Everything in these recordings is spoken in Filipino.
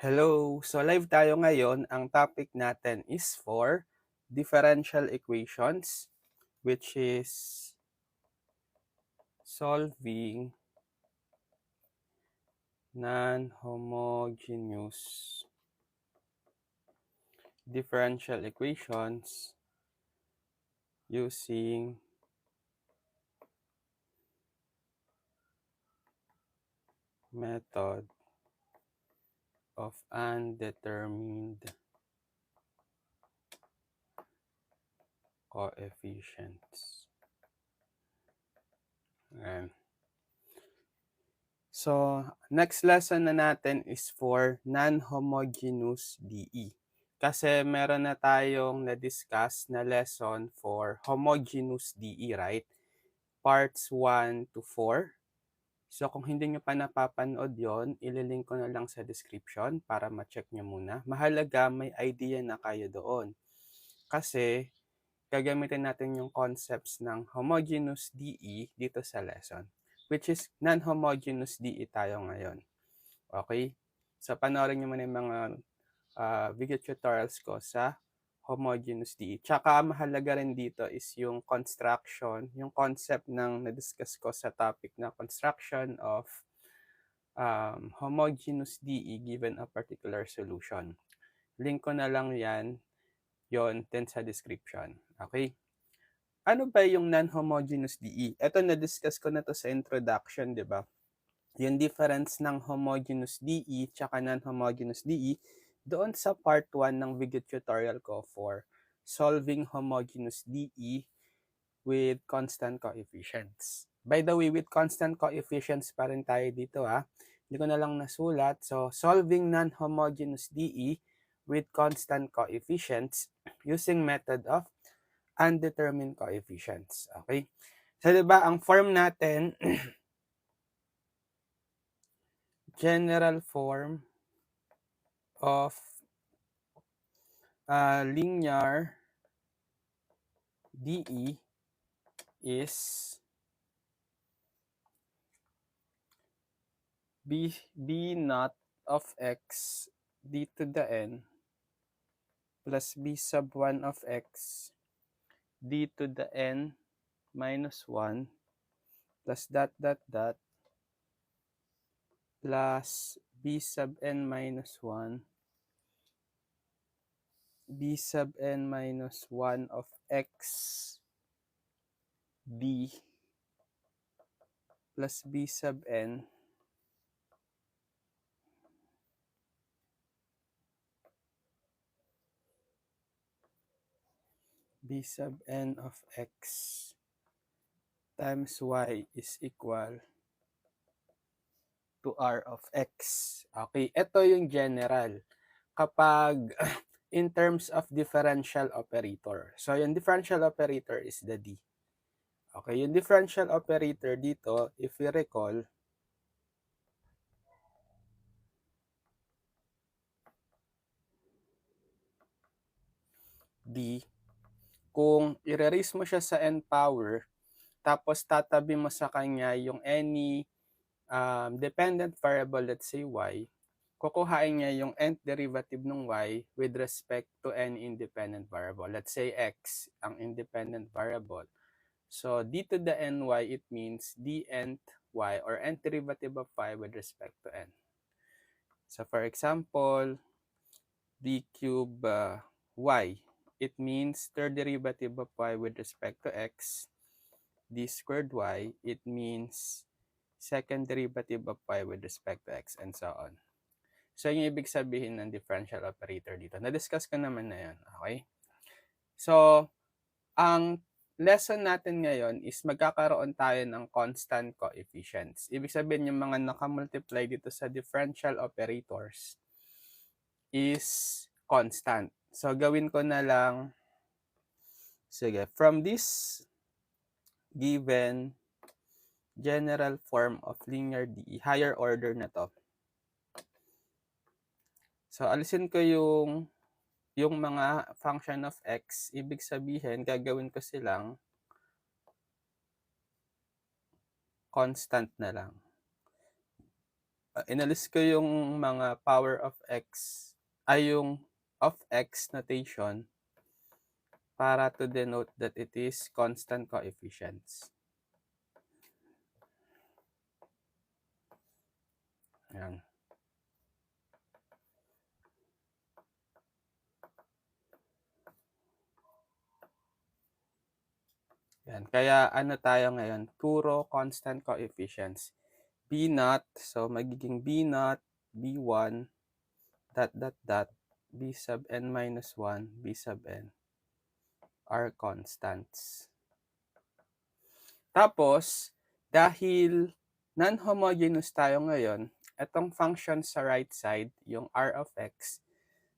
Hello! So live tayo ngayon. Ang topic natin is for differential equations, which is solving non-homogeneous differential equations using method of undetermined coefficients. Ayan. So, next lesson na natin is for non-homogeneous DE. Kasi meron na tayong na-discuss na lesson for homogeneous DE, right? Parts 1 to 4. So, kung hindi nyo pa napapanood yon, ililink ko na lang sa description para ma-check nyo muna. Mahalaga, may idea na kayo doon. Kasi, gagamitin natin yung concepts ng homogeneous DE dito sa lesson, which is non-homogeneous DE tayo ngayon. Okay? So, panoorin nyo muna yung mga video tutorials ko sa homogeneous DE. Tsaka mahalaga rin dito is yung construction, yung concept ng na-discuss ko sa topic na construction of homogeneous DE given a particular solution. Link ko na lang yan, yon din sa description. Okay? Ano ba yung non-homogeneous DE? Ito, na-discuss ko na to sa introduction, di ba? Yung difference ng homogeneous DE tsaka non-homogeneous DE doon sa part 1 ng video tutorial ko for solving homogeneous DE with constant coefficients. By the way, with constant coefficients pa rin tayo dito ha. Hindi ko na lang nasulat. So, solving non-homogeneous DE with constant coefficients using method of undetermined coefficients. Okay? So, diba, ang form natin, general form of linear DE is b naught of x d to the n plus b sub 1 of x d to the n minus 1 plus dot plus b sub n minus 1 b sub n minus 1 of x d plus b sub n b sub n of x times y is equal to r of x. Okay, ito yung general. Kapag in terms of differential operator. So, yung differential operator is the D. Okay, yung differential operator dito, if we recall, D, kung i-raise mo siya sa n power, tapos tatabi mo sa kanya yung any dependent variable, let's say y, kukuhain niya yung nth derivative ng y with respect to any independent variable. Let's say x, ang independent variable. So, d to the ny, it means d nth y or nth derivative of y with respect to n. So, for example, d cube y, it means third derivative of y with respect to x. D squared y, it means second derivative of y with respect to x, and so on. So, yung ibig sabihin ng differential operator dito. Na-discuss ko naman na yan. Okay? So, ang lesson natin ngayon is magkakaroon tayo ng constant coefficients. Ibig sabihin yung mga nakamultiply dito sa differential operators is constant. So, gawin ko na lang, sige, from this given general form of linear DE, higher order na to. So, alisin ko yung mga function of x, ibig sabihin, gagawin ko silang constant na lang. Inalis ko yung mga power of x, ay yung of x notation para to denote that it is constant coefficients. Ayan. Yan. Kaya ano tayo ngayon? Puro constant coefficients. B naught, so magiging B naught, B1, dot, dot, dot, B sub n minus 1, B sub n are constants. Tapos, dahil non-homogeneous tayo ngayon, itong function sa right side, yung r of x,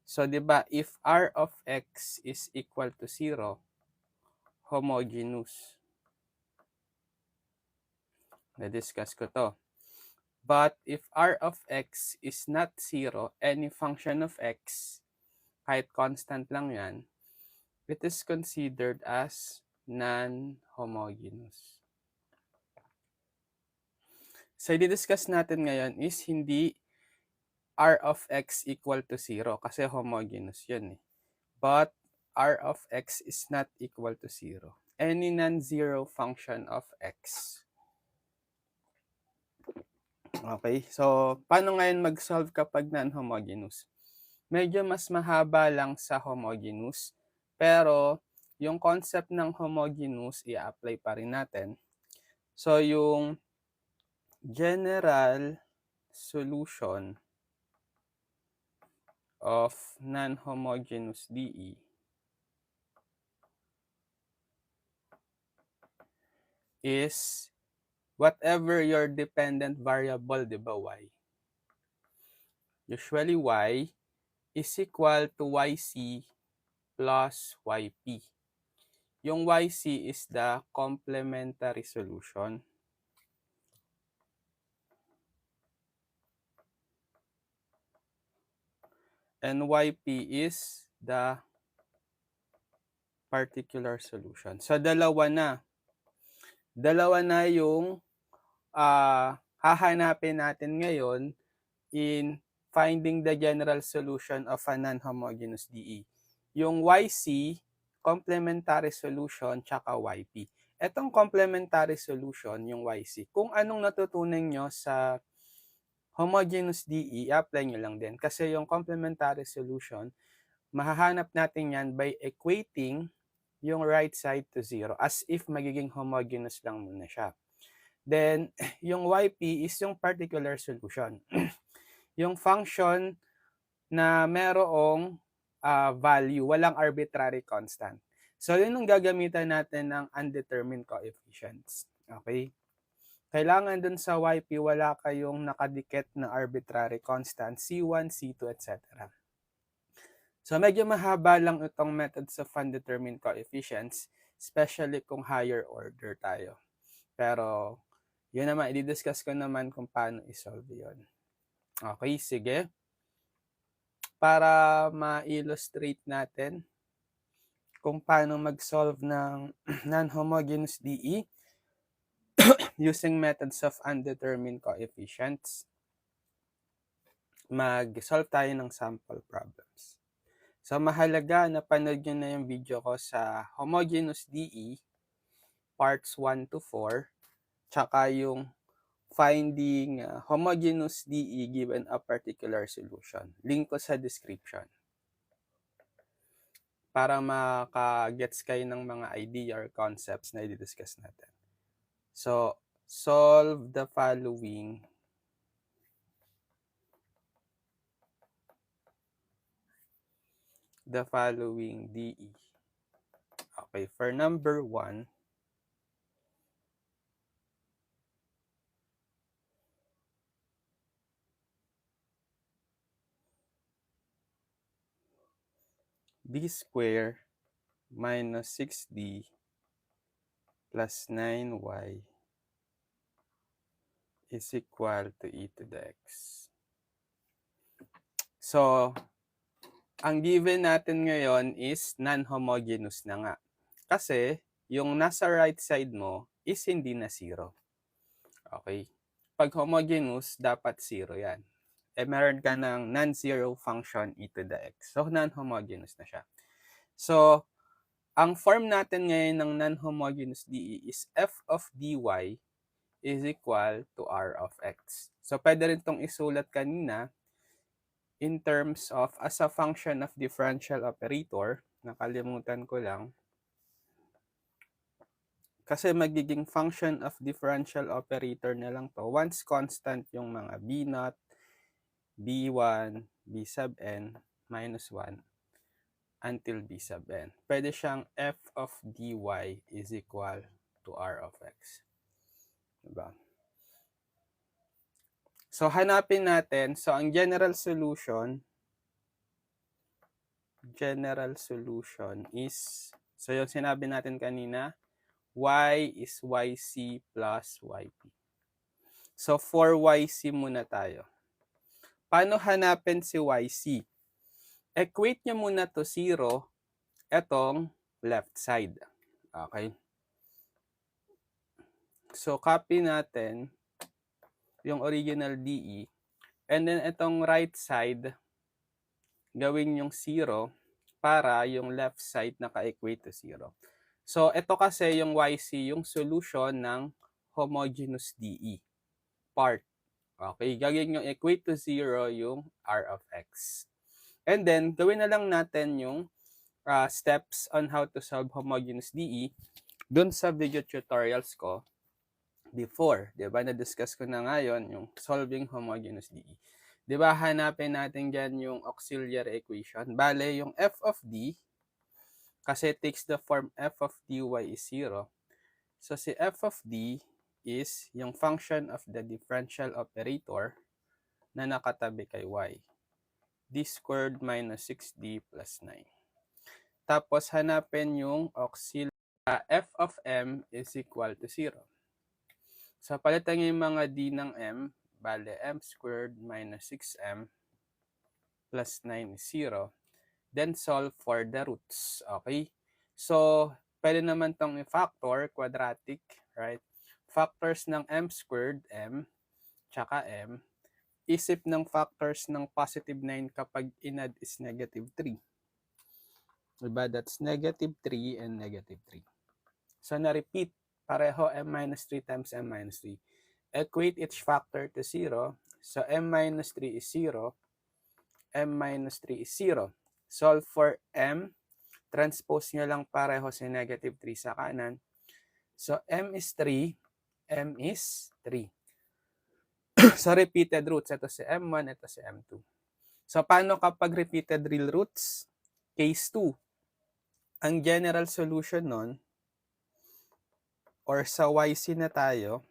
so di ba if r of x is equal to 0, homogeneous. Na-discuss ko to. But if r of x is not 0, any function of x, kahit constant lang yan, it is considered as non-homogeneous. So, i-discuss natin ngayon is hindi r of x equal to 0 kasi homogeneous yun eh. But r of x is not equal to 0. Any non-zero function of x. Okay, so paano ngayon mag-solve kapag non-homogeneous? Medyo mas mahaba lang sa homogeneous, pero yung concept ng homogeneous i-apply pa rin natin. So yung general solution of non-homogeneous DE is whatever your dependent variable, di ba, y. Usually y is equal to yc plus yp. Yung yc is the complementary solution. And yp is the particular solution. So, dalawa na yung hahanapin natin ngayon in finding the general solution of a non-homogeneous DE. Yung YC, complementary solution, tsaka YP. Etong complementary solution, yung YC, kung anong natutunan nyo sa homogeneous DE, apply nyo lang din. Kasi yung complementary solution, mahahanap natin yan by equating yung right side to 0 as if magiging homogeneous lang muna siya. Then, yung YP is yung particular solution. Yung function na merong value, walang arbitrary constant. So, yun yung gagamitan natin ng undetermined coefficients. Okay? Kailangan dun sa YP, wala kayong nakadikit na arbitrary constant, C1, C2, etc. So, medyo mahaba lang itong methods of undetermined coefficients, especially kung higher order tayo. Pero, yun naman, i-discuss ko naman kung paano i-solve yun. Okay, sige. Para ma-illustrate natin kung paano mag-solve ng non-homogeneous DE using methods of undetermined coefficients, mag-solve tayo ng sample problems. So, mahalaga na panood nyo na yung video ko sa homogeneous DE, parts 1 to 4, tsaka yung finding homogeneous DE given a particular solution. Link ko sa description. Para maka-gets kayo ng mga idea or concepts na i-discuss natin. So, solve the following DE. Okay, for number 1, d square minus 6d plus 9y is equal to e to the x. So, ang given natin ngayon is non-homogeneous na nga. Kasi, yung nasa right side mo is hindi na 0. Okay? pag homogeneous, dapat 0 yan. Meron ka ng non-zero function e to the x. So, non-homogeneous na siya. So, ang form natin ngayon ng non-homogeneous DE is f of dy is equal to r of x. So, pwede rin itong isulat kanina in terms of as a function of differential operator. Nakalimutan ko lang. Kasi magiging function of differential operator na lang to once constant yung mga b0, b1, b sub n, minus 1, until b sub n. Pwede siyang f of dy is equal to r of x. Diba? So, hanapin natin. So, ang general solution is, so yung sinabi natin kanina, y is yc plus yp. So, for yc muna tayo. Paano hanapin si yc? Equate nyo muna to 0, etong left side. Okay? So, copy natin yung original DE. And then, itong right side, gawin yung 0 para yung left side naka-equate to 0. So, ito kasi yung YC, yung solution ng homogeneous DE part. Okay, gagawin yung equate to 0 yung R of X. And then, gawin na lang natin yung steps on how to solve homogeneous DE dun sa video tutorials ko before. Diba? Na-discuss ko na ngayon yung solving homogeneous DE. Diba? Hanapin natin dyan yung auxiliary equation. Bale, yung f of d, kasi it takes the form f of dy is 0. So, si f of d is yung function of the differential operator na nakatabi kay y. D squared minus 6d plus 9. Tapos, hanapin yung auxiliary. F of m is equal to 0. So, palitan nyo yung mga d ng m. Bale, m squared minus 6m plus 9 is 0. Then, solve for the roots. Okay? So, pwede naman tong i-factor, quadratic, right? Factors ng m squared, m, tsaka m. Isip ng factors ng positive 9 kapag inad is negative 3. Diba? That's negative 3 and negative 3. So, na-repeat. Pareho m minus 3 times m minus 3. Equate each factor to 0. So, m minus 3 is 0. M minus 3 is 0. Solve for m. Transpose nyo lang pareho si negative 3 sa kanan. So, m is 3. M is 3. So, repeated roots. Ito si m1, ito si m2. So, paano kapag repeated real roots? Case 2. Ang general solution nun, or sa YC na tayo,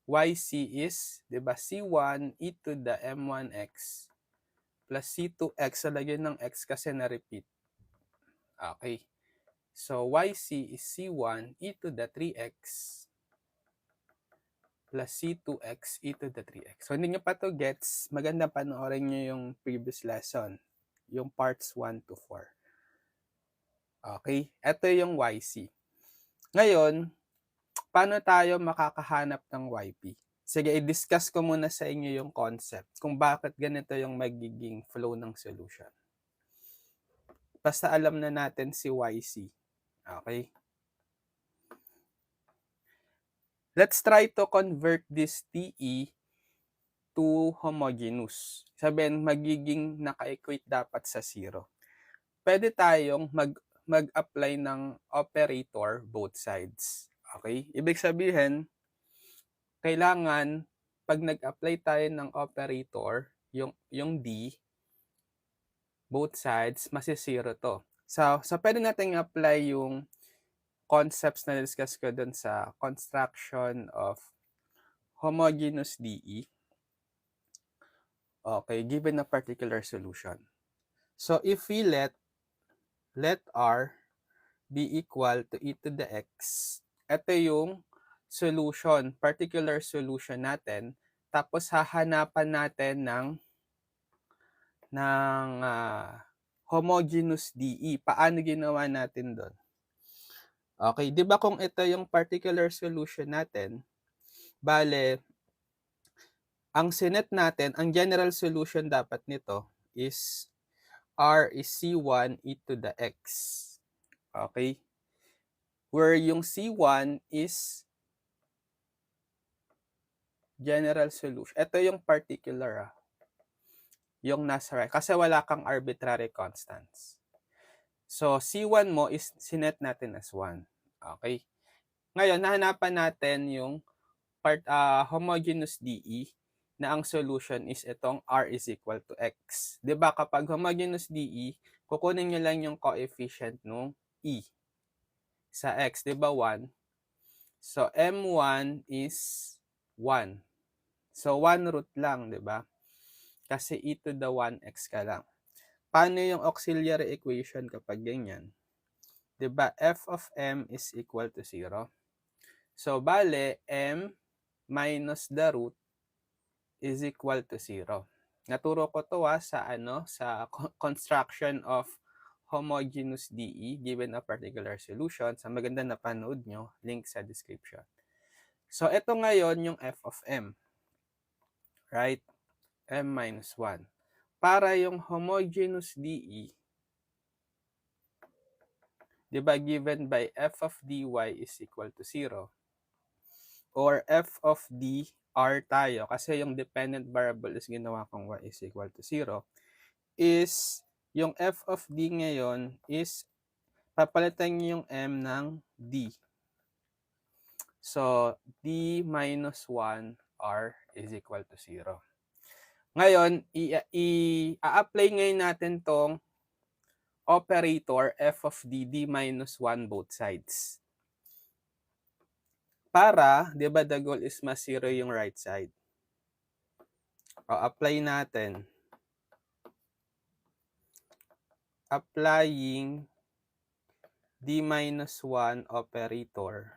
YC is, di ba, C1 e to the M1x plus C2x, so lagyan ng x kasi na-repeat. Okay. So, YC is C1 e to the 3x plus C2x e to the 3x. So, hindi nyo pa to gets, maganda panoorin nyo yung previous lesson, yung parts 1 to 4. Okay. Ito yung YC. Ngayon, paano tayo makakahanap ng YP? Sige, i-discuss ko muna sa inyo yung concept kung bakit ganito yung magiging flow ng solution. Basta alam na natin si YC. Okay? Let's try to convert this TE to homogeneous. Sabihin, magiging naka-equate dapat sa 0. Pwede tayong mag-apply ng operator both sides. Okay? Ibig sabihin, kailangan pag nag-apply tayo ng operator, yung D, both sides, masisiro to. So pwede natin apply yung concepts na discuss ko dun sa construction of homogeneous DE. Okay, given a particular solution. So if we let R be equal to e to the x, ito yung solution, particular solution natin. Tapos hahanapan natin ng homogeneous DE. Paano ginawa natin doon? Okay, di ba kung ito yung particular solution natin, bale, ang sinet natin, ang general solution dapat nito is R is C1 e to the X. Okay? Where yung C1 is general solution. Ito yung particular, yung nasa right. Kasi wala kang arbitrary constants. So, C1 mo is sinet natin as 1. Okay? Ngayon, nahanapan natin yung homogeneous DE na ang solution is itong R is equal to X. 'Di ba kapag homogeneous DE, kukunin niyo lang yung coefficient ng E sa X, 'di ba 1? So, M1 is 1. So, 1 root lang, 'di ba? Kasi e to the 1x ka lang. Paano yung auxiliary equation kapag ganyan? 'Di ba? F of m is equal to 0. So, bale, m minus the root is equal to 0. Naturo ko to sa construction of homogeneous DE given a particular solution. Sa maganda na panood nyo, link sa description. So, ito ngayon yung f of m. Right? M minus 1. Para yung homogeneous DE, di ba, given by f of dy is equal to 0, or f of dr tayo, kasi yung dependent variable is ginawa kong y is equal to 0, is yung f of d ngayon is papalitan niyo yung m ng d. So, d minus 1 r is equal to 0. Ngayon, i-apply ngayon natin tong operator f of d minus 1 both sides. Para, di ba, the goal is mas 0 yung right side. O, apply natin. Applying d minus 1 operator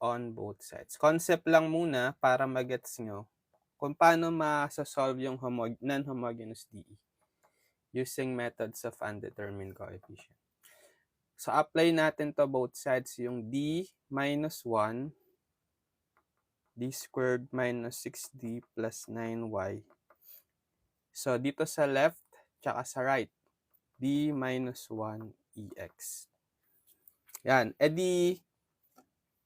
on both sides. Concept lang muna para magets nyo kung paano ma-solve yung non-homogeneous DE using methods of undetermined coefficient. So, apply natin to both sides, yung d minus 1, d squared minus 6d plus 9y. So, dito sa left, tsaka sa right, d minus 1 ex. Yan. E di,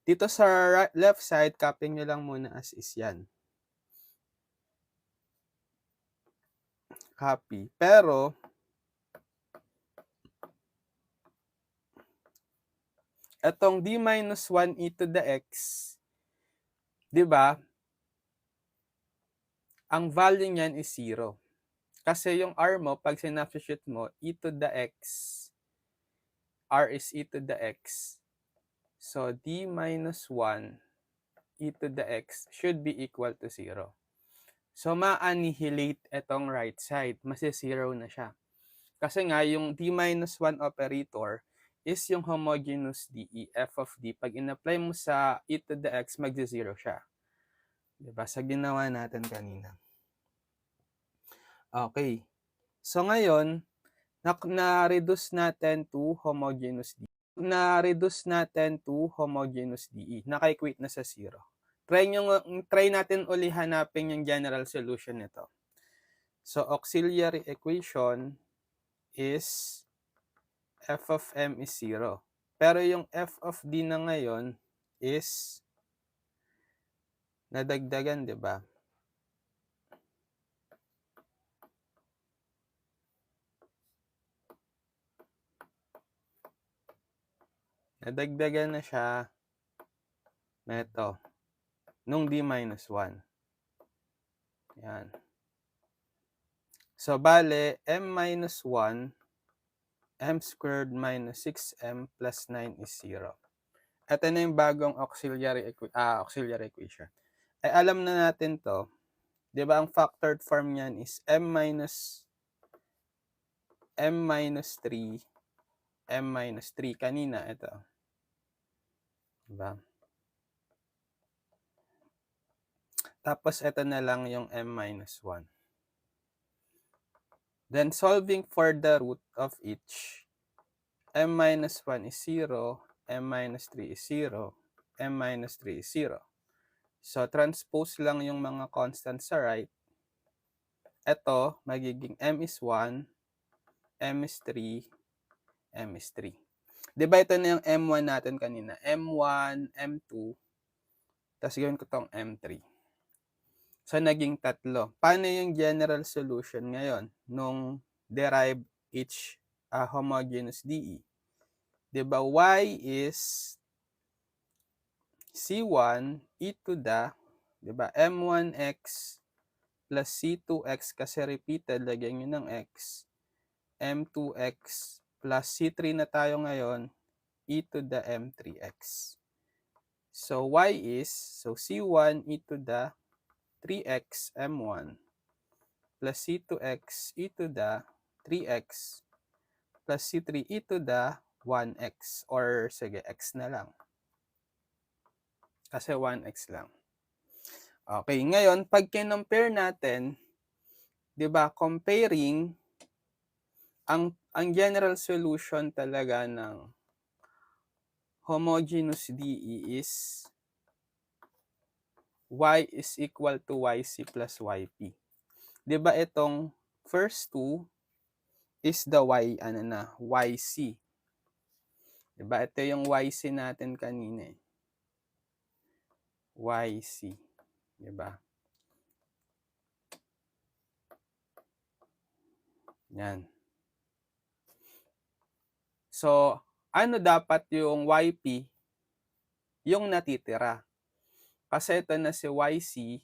dito sa left side, copy nyo lang muna as is yan. Copy. Pero, etong d minus 1 e to the x, di ba? Ang value niyan is 0. Kasi yung r mo, pag sinubstitute mo, e to the x, r is e to the x. So, d minus 1 e to the x should be equal to 0. So, ma-annihilate itong right side. Masi-0 na siya. Kasi nga, yung d minus 1 operator is yung homogeneous DE, f of d. Pag in-apply mo sa e to the x, mag-0 siya. Diba? Sa ginawa natin kanina. Okay. So, ngayon, na-reduce natin to homogeneous DE. Naka-equate na sa 0. Try natin uli hanapin yung general solution nito. So, auxiliary equation is f of m is 0. Pero yung f of d na ngayon is nadagdagan, di ba? Nadagdagan na siya na ito, nung d minus 1. Yan. So, bale, m minus 1, m squared minus 6m plus 9 is 0. Ito na yung bagong auxiliary equation. Ay, alam na natin to. Di ba, ang factored form niyan is m minus 3, m minus 3. Kanina, ito. Diba? Tapos, ito na lang yung m minus 1. Then, solving for the root of each, m minus 1 is 0, m minus 3 is 0, m minus 3 is 0. So, transpose lang yung mga constant sa right. Ito, magiging m is 1, m is 3, m is 3. Diba ito na yung m1 natin kanina? m1, m2, tapos gawin ko tong m3. So, naging tatlo. Paano yung general solution ngayon nung derive each homogeneous DE? Diba, y is C1 e to the, diba, M1x plus C2x kasi repeated, lagyan nyo ng x, M2x plus C3 na tayo ngayon, e to the M3x. So, y is, so C1 e to the 3x M1 plus C2x e to the 3x plus C3 e to the 1x, or sige, x na lang. Kasi 1x lang. Okay, ngayon, pag kinompare natin, di ba, comparing, ang general solution talaga ng homogeneous DE is y is equal to yc plus yp. Di ba itong first two is the yc. Di ba ito yung yc natin kanina, yc. Di ba? Yan. So, ano dapat yung yp? Yung natitira. Kasi ito na si yc,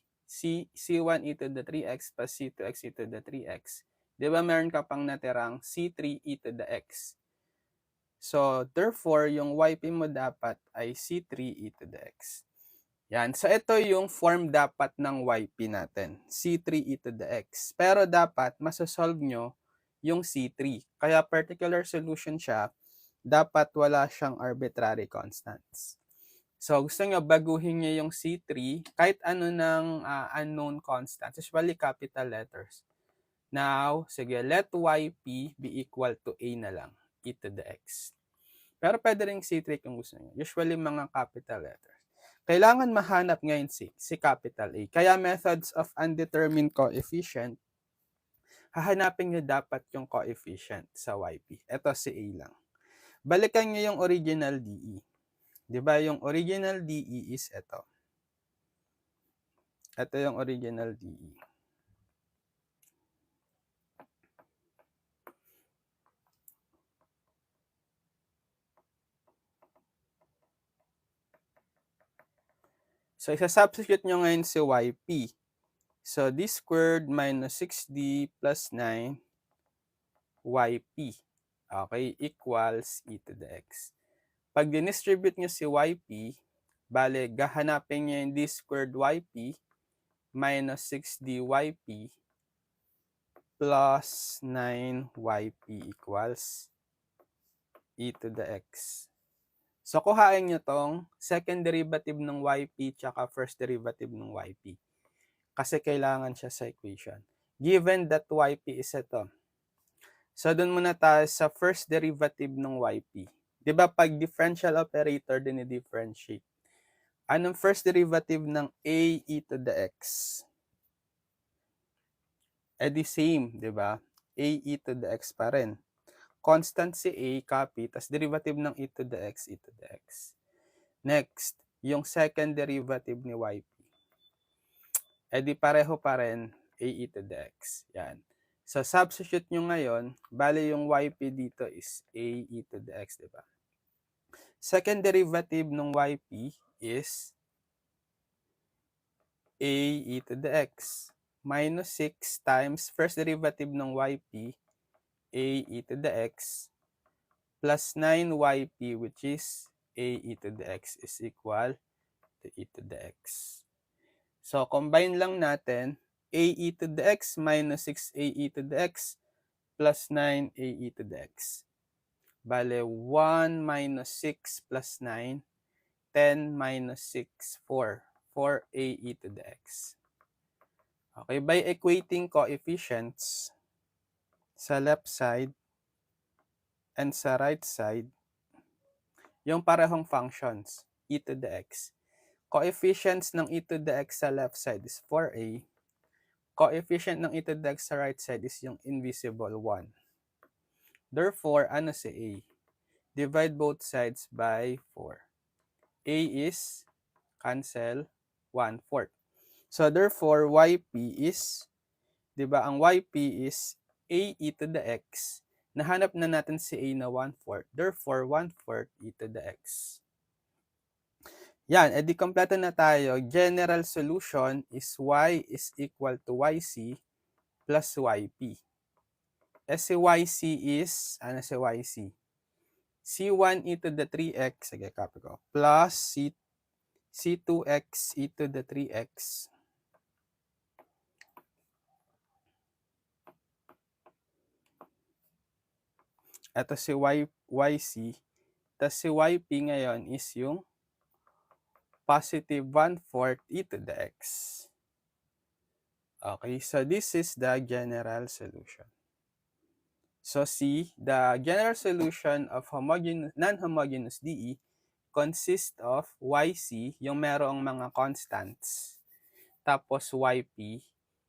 c1 e to the 3x plus c2x e to the 3x. Di ba meron ka pang natirang c3 e to the x. So, therefore, yung yp mo dapat ay c3 e to the x. Yan. So, ito yung form dapat ng yp natin. C3 e to the x. Pero dapat, masasolve nyo yung C3. Kaya particular solution siya, dapat wala siyang arbitrary constants. So, gusto nyo baguhin nyo yung C3, kahit ano ng unknown constants, usually capital letters. Now, sige, let yp be equal to a na lang, e to the x. Pero pwede rin C3 kung gusto nyo. Usually mga capital letters. Kailangan mahanap ngayon si capital A. Kaya methods of undetermined coefficient, hahanapin nyo dapat yung coefficient sa yp. Ito si A lang. Balikan nyo yung original DE. Diba yung original DE is ito. Ito yung original DE. So, isa-substitute nyo ngayon si yp. So, d squared minus 6d plus 9 yp. Okay, equals e to the x. Pag dinistribute nyo si yp, bale, gahanapin nyo yung d squared yp minus 6d yp plus 9 yp equals e to the x. So, kuhain nyo tong second derivative ng yp tsaka first derivative ng yp. Kasi kailangan siya sa equation. Given that yp is ito. So, dun muna tayo sa first derivative ng yp. Diba pag differential operator, dinidifferentiate. Anong first derivative ng a e to the x? Eh di same, diba? A e to the x pa rin. Constant si a, copy, tas derivative ng e to the x, e to the x. Next, yung second derivative ni yp. Eh di pareho pa rin, a e to the x. Yan. So, substitute nyo ngayon, bali yung yp dito is a e to the x, diba? Second derivative ng yp is a e to the x minus 6 times first derivative ng yp, a e to the x, plus 9yp, which is a e to the x is equal to e to the x. So, combine lang natin, a e to the x minus 6a e to the x plus 9a e to the x. Bale, 1 minus 6 plus 9, 10 minus 6, 4. 4a e to the x. Okay, by equating coefficients sa left side and sa right side, yung parehong functions, e to the x. coefficients ng e to the x sa left side is 4a. Coefficient ng e to the x sa right side is yung invisible 1. Therefore, ano si a? Divide both sides by 4. A is cancel 1/4. So therefore, yp is, di ba, ang yp is a e to the x. Nahanap na natin si a na 1/4. Therefore, 1/4 e to the x. Yan, edi kompleto na tayo. General solution is y is equal to yc plus yp. Si yc is, ano si yc? C1 e to the 3x, sige, copy ko, plus C2x e to the 3x. Ito si yc. Tapos si yp ngayon is yung positive 1/4 e to the x. Okay, so this is the general solution. So C, the general solution of non-homogeneous DE consists of YC, yung merong mga constants, tapos YP,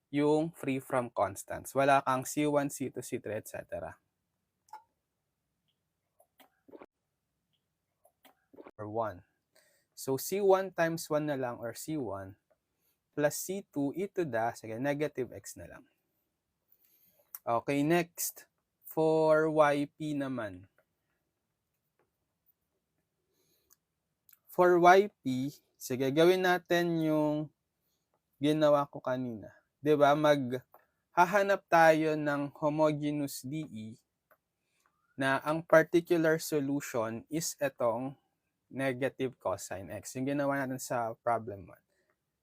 yung free from constants. Wala kang C1, C2, C3, etc. Or 1. So C1 times 1 na lang, or C1, plus C2 e to the, sige, negative x na lang. Okay, next. For YP naman. For YP, sige, gawin natin yung ginawa ko kanina. 'Di ba? Maghahanap tayo ng homogeneous DE na ang particular solution is etong negative cosine x. Yung ginawa natin sa problem 1.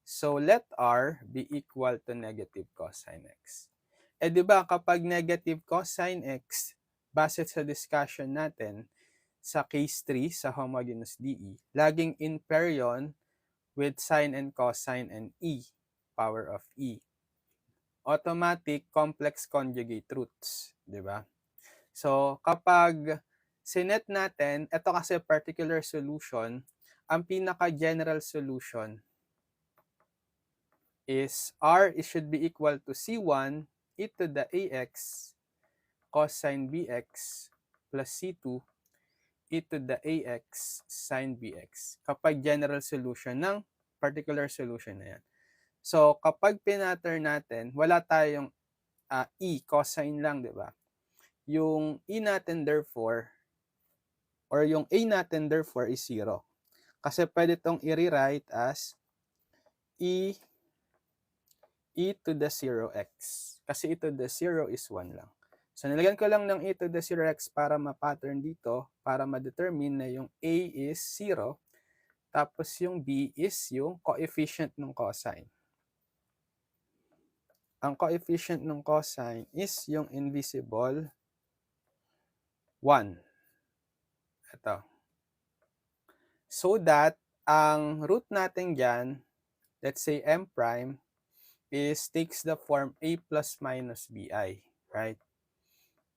So, let R be equal to negative cosine x. Eh, 'di ba, kapag negative cosine x, base sa discussion natin, sa case 3, sa homogeneous DE, laging in pair yon with sine and cosine and e, power of e. Automatic complex conjugate roots, di ba? So, kapag sinet natin, ito kasi particular solution, ang pinaka-general solution is R should be equal to C1 e to the ax cosine bx plus C2 e to the ax sine bx. Kapag general solution ng particular solution na yan. So, kapag pinatter natin, wala tayong e, cosine lang, di ba? Yung e natin therefore, or yung a natin therefore is 0. Kasi pwede itong i-rewrite as e to the 0x. Kasi e to the 0 is 1 lang. So, nilagyan ko lang ng e to the 0x para ma-pattern dito, para ma-determine na yung a is 0, tapos yung b is yung coefficient ng cosine. Ang coefficient ng cosine is yung invisible 1. Ito. So that, ang root natin dyan, let's say m prime, takes the form a plus minus bi, right?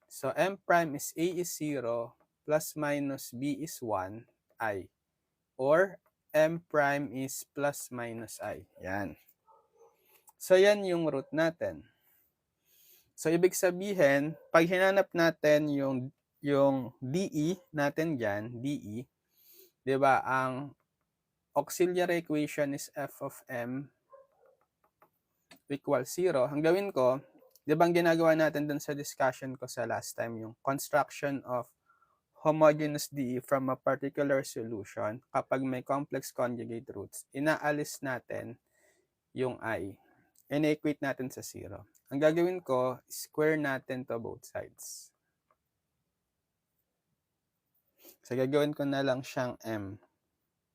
So, m prime is a is 0, plus minus b is 1, I. Or, m prime is plus minus I. Yan. So, yan yung root natin. So, ibig sabihin, pag hinanap natin yung DE natin dyan, DE, di ba, ang auxiliary equation is f of m equals 0. Ang gawin ko, di ba ang ginagawa natin dun sa discussion ko sa last time, yung construction of homogeneous DE from a particular solution, kapag may complex conjugate roots, inaalis natin yung I. Ina-equate natin sa 0. Ang gagawin ko, square natin to both sides. So, gagawin ko na lang siyang m.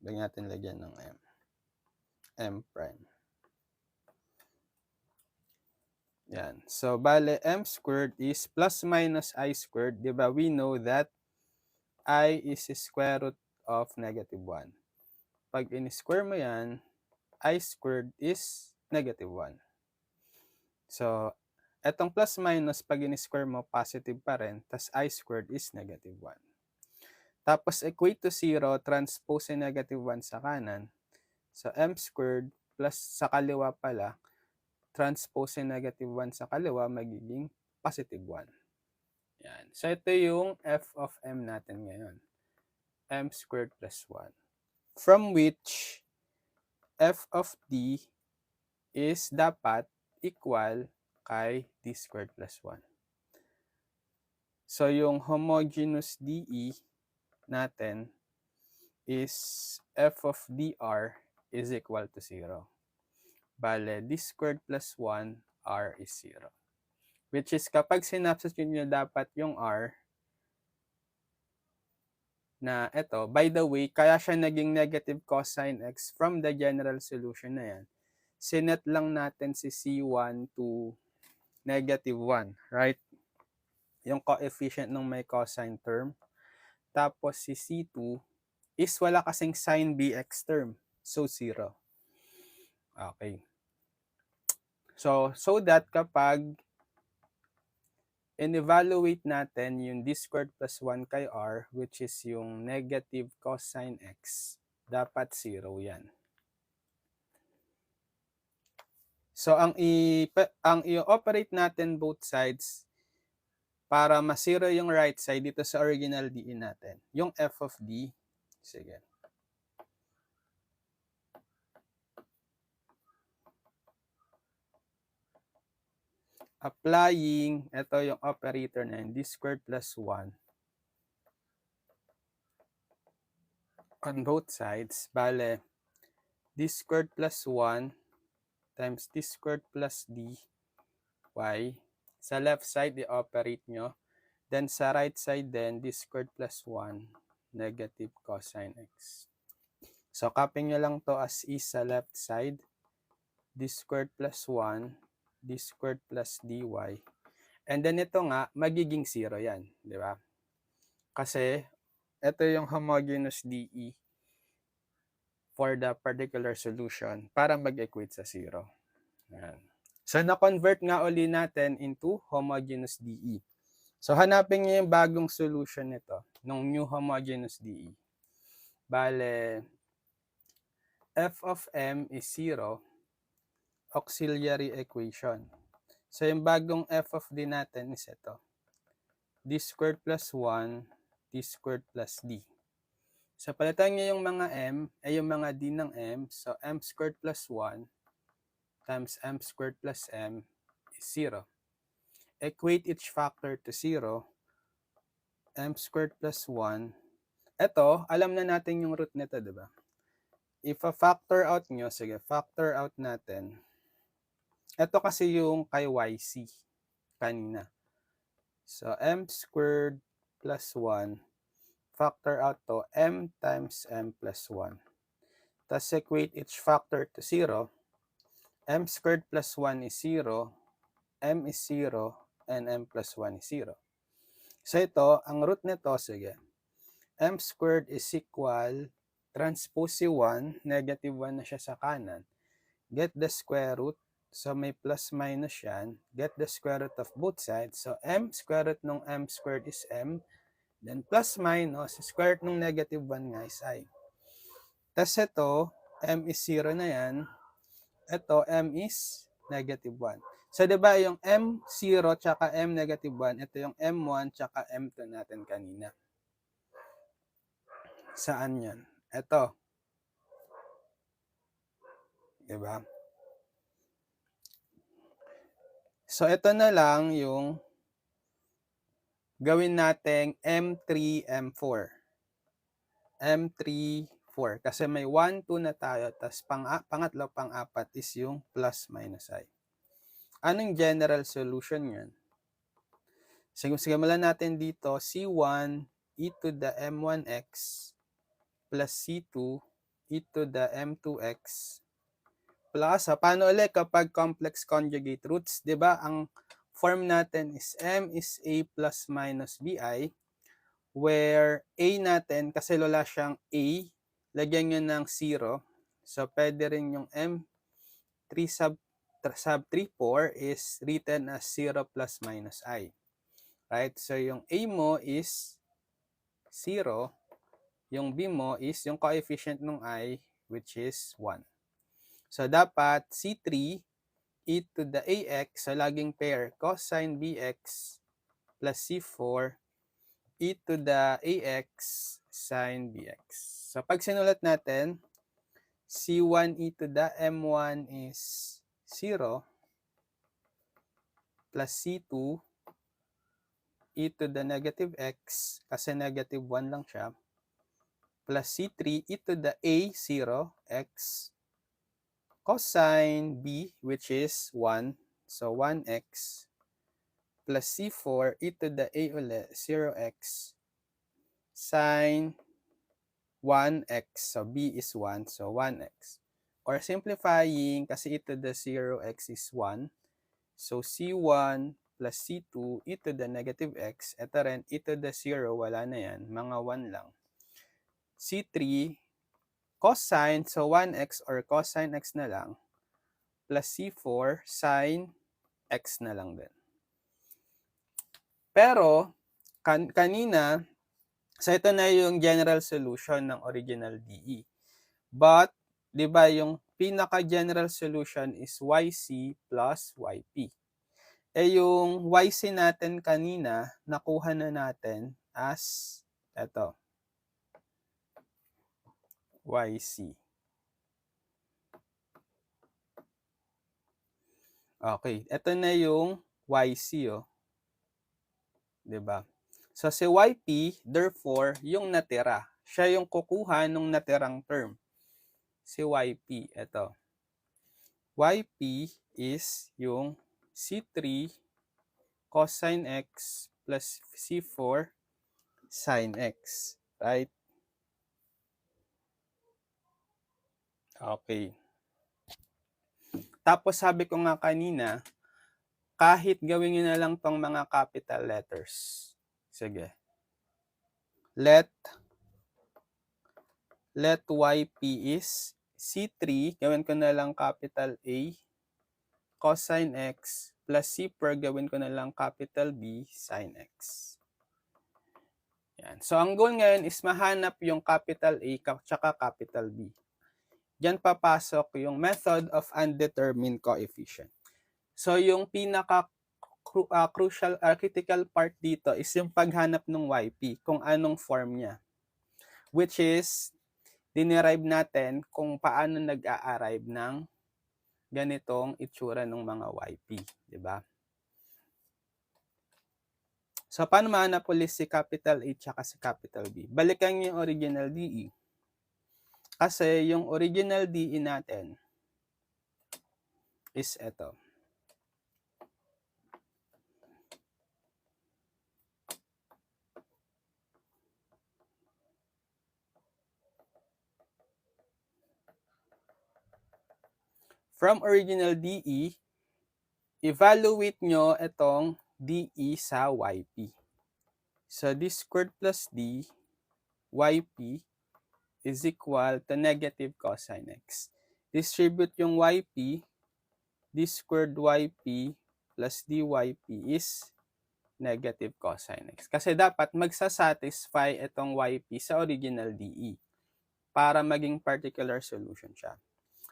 Huwag natin lagyan ng m. M prime. Yan. So, bale, m squared is plus minus I squared. Diba? We know that I is square root of negative 1. Pag in-square mo yan, I squared is negative 1. So, etong plus minus, pag in-square mo, positive pa rin. Tas I squared is negative 1. Tapos, equate to 0, transpose yung negative 1 sa kanan. So, m squared plus sa kaliwa pala, transpose yung negative 1 sa kaliwa, magiging positive 1. Yan. So, ito yung f of m natin ngayon. M squared plus 1. From which, f of d is dapat equal kay d squared plus 1. So, yung homogeneous DE natin is f of dr is equal to 0. Bale, d squared plus 1, r is 0. Which is, kapag sinubstitute nyo dapat yung r, na ito, by the way, kaya siya naging negative cosine x from the general solution na yan. Sinet lang natin si C1 to negative 1, right? Yung coefficient ng may cosine term. Tapos si C2 is wala kasing sin bx term. So, 0. Okay. So that kapag in-evaluate natin yung d squared plus 1 kay r, which is yung negative cosine x, dapat 0 yan. So, ang i-operate natin both sides para ma-0 yung right side dito sa original DE natin. Yung f of d, sige. Applying, ito yung operator na yun, d squared plus 1 on both sides. Bale, d squared plus 1 times d squared plus d y. Sa left side, i-operate nyo. Then sa right side din, d squared plus 1 negative cosine x. So, copy nyo lang to as is sa left side. D squared plus 1, d squared plus dy. And then ito nga, magiging 0 yan. Di ba? Kasi, ito yung homogeneous DE for the particular solution para mag-equate sa 0. Yan. So, na-convert nga uli natin into homogeneous DE. So, hanapin nyo yung bagong solution nito, ng new homogeneous DE. Bale, f of m is 0, auxiliary equation. So, yung bagong f of d natin is ito. D squared plus 1, d squared plus d. So, palitan nyo yung mga m, ay yung mga d ng m. So, m squared plus 1 times m squared plus m is 0. Equate each factor to 0. M squared plus 1. Ito, alam na natin yung root nito, di ba? If a factor out nyo, sige, factor out natin. Ito kasi yung kay YC kanina. So, m squared plus 1. Factor out to m times m plus 1. Tapos equate each factor to 0. M squared plus 1 is 0. M is 0. And m plus 1 is 0. So ito, ang root nito, sige. M squared is equal, transpose si 1, negative 1 na siya sa kanan. Get the square root. So may plus minus yan. Get the square root of both sides. So m square root ng m squared is m. Then plus minus, square root ng negative 1 nga is I. Tapos ito, m is 0 na yan. Ito, m is negative 1. So, diba yung m0 tsaka m negative 1, ito yung m1 tsaka m2 natin kanina. Saan yan? Ito. Diba? So, ito na lang yung gawin nating m3, m4. M3, 4. Kasi may 1, 2 na tayo. Tapos pangatlo, pang-apat is yung plus minus I. Anong general solution yan? Simulan natin dito, C1 e to the m1x plus C2 e to the m2x plus, paano ulit kapag complex conjugate roots? Diba, ang form natin is m is a plus minus bi, where a natin, kasi lola siyang a, lagyan nyo ng 0. So, pwede rin yung m3 sub 3,4 is written as 0 plus minus I. Right? So, yung A mo is 0. Yung B mo is yung coefficient ng I, which is 1. So, dapat C3 e to the ax, so laging pair, cosine bx plus C4 e to the ax sine bx. So, pag sinulat natin, C1 e to the M1 is 0 plus C2 e to the negative x, kasi negative 1 lang siya, plus C3 e to the a, 0, x, cosine b, which is 1, so 1x, plus C4 e to the a ulit, 0x, sine 1x, so b is 1, so 1x. Or simplifying, kasi e to the 0x is 1, so C1 plus C2 e to the negative x, ito rin, e to the 0, wala na yan, mga 1 lang. C3, cosine, so 1x or cosine x na lang, plus C4, sine x na lang din. Pero, kanina, so ito na yung general solution ng original DE. But, di ba yung pinaka-general solution is YC plus YP. Eh yung YC natin kanina, nakuha na natin as ito, YC. Okay, ito na yung YC, oh. Diba? So, si YP, therefore, yung natira. Siya yung kukuha nung natirang term. Si YP, ito. YP is yung C3 cosine x plus C4 sine x. Right? Okay. Tapos sabi ko nga kanina, kahit gawin nyo na lang tong mga capital letters. Sige. Let YP is C3, gawin ko na lang capital A, cosine x, plus C4, gawin ko na lang capital B, sine x. Yan. So, ang goal ngayon is mahanap yung capital A tsaka capital B. Diyan papasok yung method of undetermined coefficient. So, yung crucial critical part dito is yung paghanap ng YP, kung anong form niya. Which is, dinerive natin kung paano nag-a-arrive ng ganitong itsura ng mga YP. Diba? So, paano mahanap ulit si capital A tsaka si capital B? Balikan yung original DE. Kasi yung original DE natin is ito. From original DE, evaluate nyo itong DE sa YP. So, d squared plus D, YP, is equal to negative cosine x. Distribute yung YP, d squared YP plus DYP is negative cosine x. Kasi dapat magsasatisfy itong YP sa original DE para maging particular solution siya.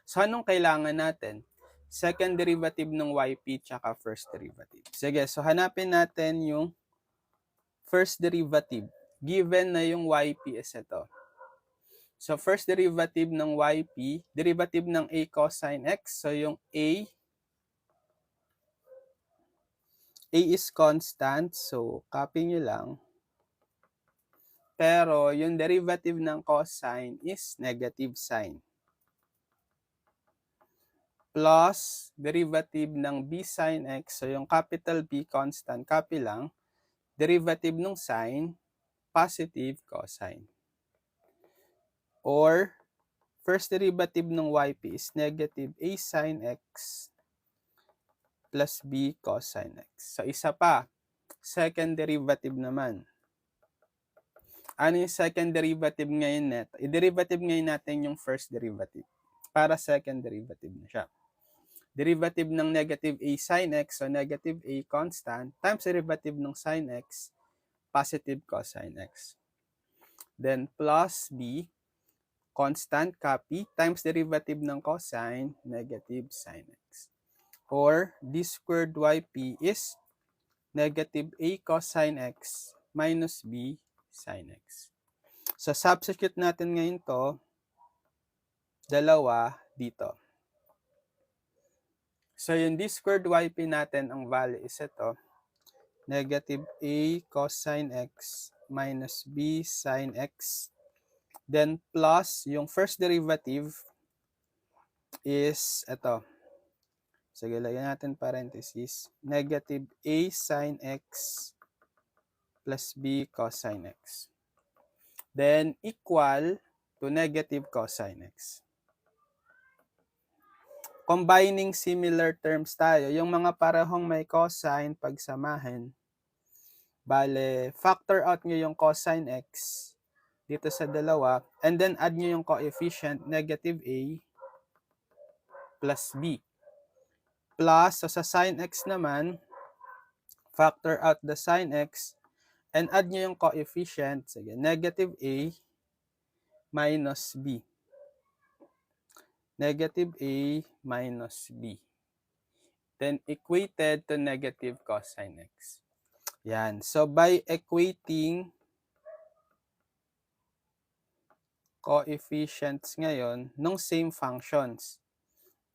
So, anong kailangan natin? Second derivative ng YP tsaka first derivative. Sige, so hanapin natin yung first derivative. Given na yung YP is ito. So, first derivative ng YP, derivative ng A cosine x. So, yung A is constant. So, copy nyo lang. Pero, yung derivative ng cosine is negative sign. Plus, derivative ng B sine x. So, yung capital B constant, copy lang. Derivative ng sine, positive cosine. Or, first derivative ng YP is negative A sine x plus B cosine x. So, isa pa. Second derivative naman. Ano yung second derivative ngayon neto? I-derivative ngayon natin yung first derivative. Para second derivative na siya. Derivative ng negative A sine x, so negative A constant, times derivative ng sine x, positive cosine x. Then plus B, constant, copy, times derivative ng cosine, negative sin x. Or d squared yp is negative a cosine x minus b sin x. So, substitute natin ngayon to, dalawa dito. So, yung d squared yp natin, ang value is ito, negative a cosine x minus b sin x. Then, plus, yung first derivative is ito. Sige, lagyan natin parenthesis. Negative a sin x plus b cosine x. Then, equal to negative cosine x. Combining similar terms tayo. Yung mga parehong may cosine, pagsamahin. Bale, factor out nyo yung cosine x dito sa dalawa. And then, add nyo yung coefficient, negative a plus b. Plus, so sa sin x naman, factor out the sin x, and add nyo yung coefficient, sige, negative a minus b. Negative a minus b. Then, equated to negative cosine x. Yan. So, by equating coefficients ngayon ng same functions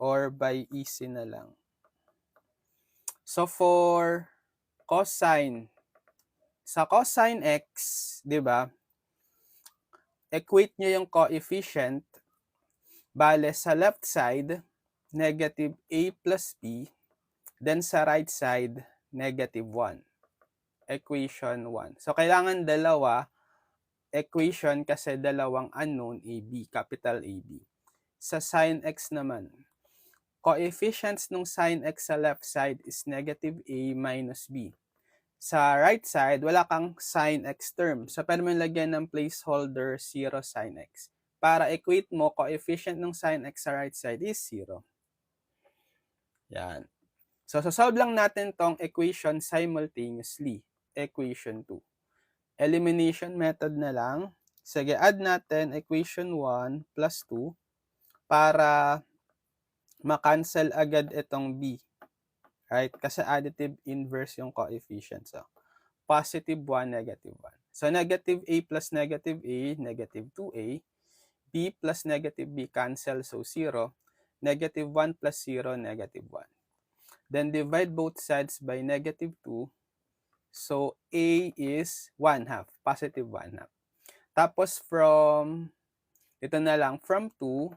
or by easy na lang. So, for cosine, sa cosine x, di ba, equate nyo yung coefficient, bale sa left side, negative a plus b, then sa right side, negative 1. Equation 1. So, kailangan dalawa, equation kasi dalawang unknown AB, capital AB. Sa sin x naman, coefficients ng sin x sa left side is negative a minus b. Sa right side, wala kang sin x term. So, pwede mo lagyan ng placeholder 0 sin x. Para equate mo, coefficient ng sin x sa right side is 0. Yan. So, solve lang natin tong equation simultaneously. Equation 2. Elimination method na lang. Sige, add natin equation 1 plus 2 para ma-cancel agad itong b. Right? Kasi additive inverse yung coefficient. So, positive 1, negative 1. So, negative a plus negative a, negative 2a. b plus negative b cancel, so 0. Negative 1 plus 0, negative 1. Then, divide both sides by negative 2. So, a is 1/2, positive 1/2. Tapos, from, ito na lang, from 2,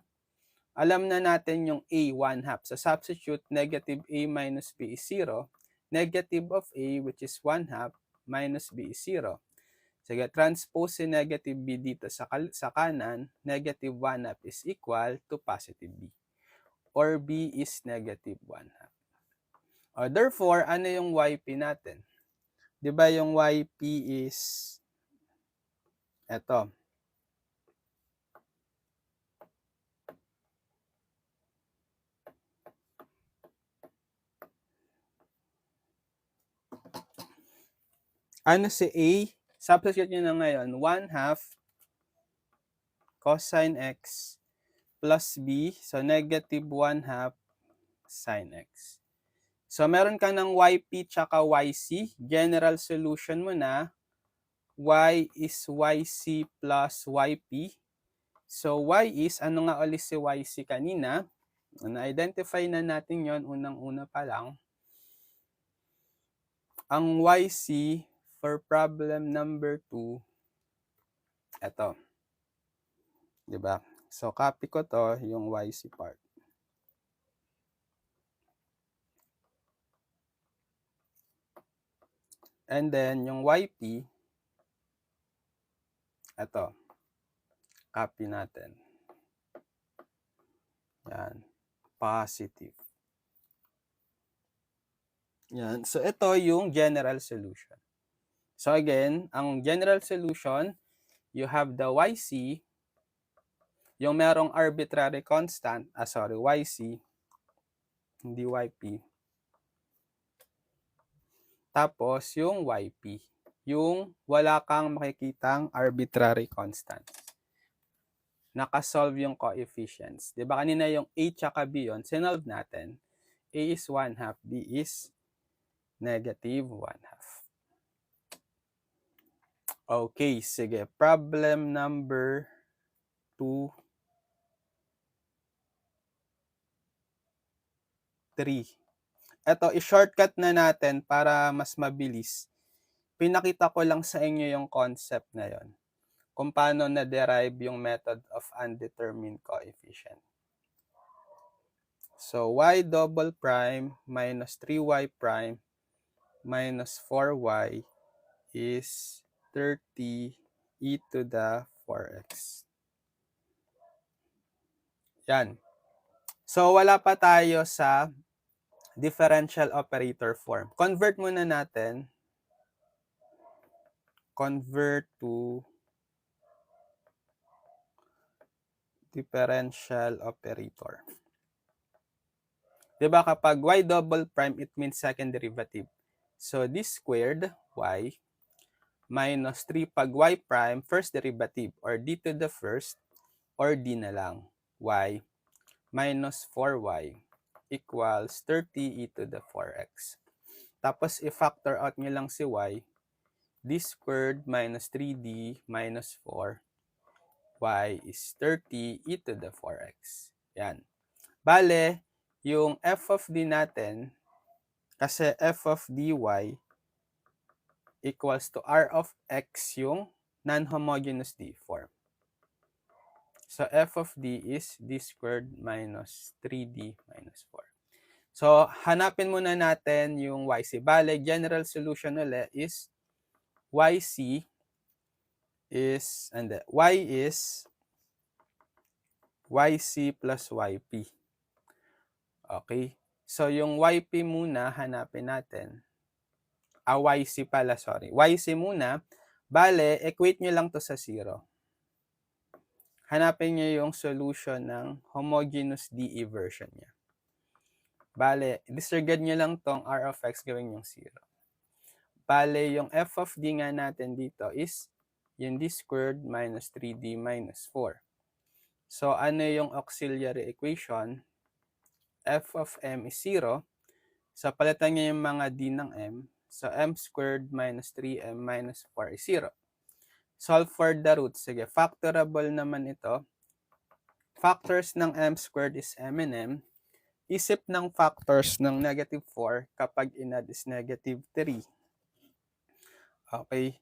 alam na natin yung a, 1/2. So, substitute, negative a minus b is 0. Negative of a, which is 1/2, minus b is 0. Sige, transpose si negative b dito sa kanan, negative 1/2 is equal to positive b. Or b is negative 1/2. O, therefore, ano yung yp natin? Diba yung yp is eto. Ano si a? Substitute nyo na ngayon, 1/2 cosine x plus b. So, negative 1/2 sin x. So, meron ka ng yp tsaka yc. General solution mo na, y is yc plus yp. So, y is, ano nga ulit si yc kanina? Na-identify na natin yon unang-una pa lang. Ang yc for problem number 2, eto. Diba? So, copy ko to, yung yc part. And then, yung yp, eto. Copy natin. Yan. Positive. Yan. So, ito yung general solution. So, again, ang general solution, you have the yc, yung merong arbitrary constant, yc, hindi yp. Tapos, yung yp, yung wala kang makikitang arbitrary constant. nakasolve yung coefficients. Di ba kanina yung A tsaka B yun, sinolve natin. A is 1/2, B is negative 1/2. Okay, sige. Problem number 2, 3. Ito, i-shortcut na natin para mas mabilis. Pinakita ko lang sa inyo yung concept na yon, kung paano na-derive yung method of undetermined coefficient. So, y double prime minus 3y prime minus 4y is 30 e to the 4x. Yan. So, wala pa tayo sa differential operator form. Convert muna natin. Convert to differential operator. Diba kapag y double prime, it means second derivative. So, this squared y minus 3 pag y prime, first derivative, or d to the first, or d na lang, y minus 4y equals 30 e to the 4x. Tapos, i-factor out nyo lang si y, d squared minus 3d minus 4, y is 30 e to the 4x. Yan. Bale, yung f of d natin, kasi f of dy equals to r of x yung non-homogeneous d form. So, f of d is d squared minus 3d minus 4. So, hanapin muna natin yung yc. Bale, general solution ulit is yc is, y is yc plus yp. Okay. So, yung yp muna, hanapin natin. Yc pala, sorry. Yc muna. Bale, equate nyo lang to sa 0. Hanapin nyo yung solution ng homogeneous DE version niya. Bale, disregard nyo lang tong r of x, gawin yung 0. Bale, yung f of d nga natin dito is yung d squared minus 3d minus 4. So, ano yung auxiliary equation? F of m is 0. So, palitan nyo yung mga d ng m. So, m squared minus 3m minus 4 is 0. Solve for the roots. Sige, factorable naman ito. Factors ng m squared is m and m. Isip ng factors ng negative 4 kapag inad is negative 3. Okay.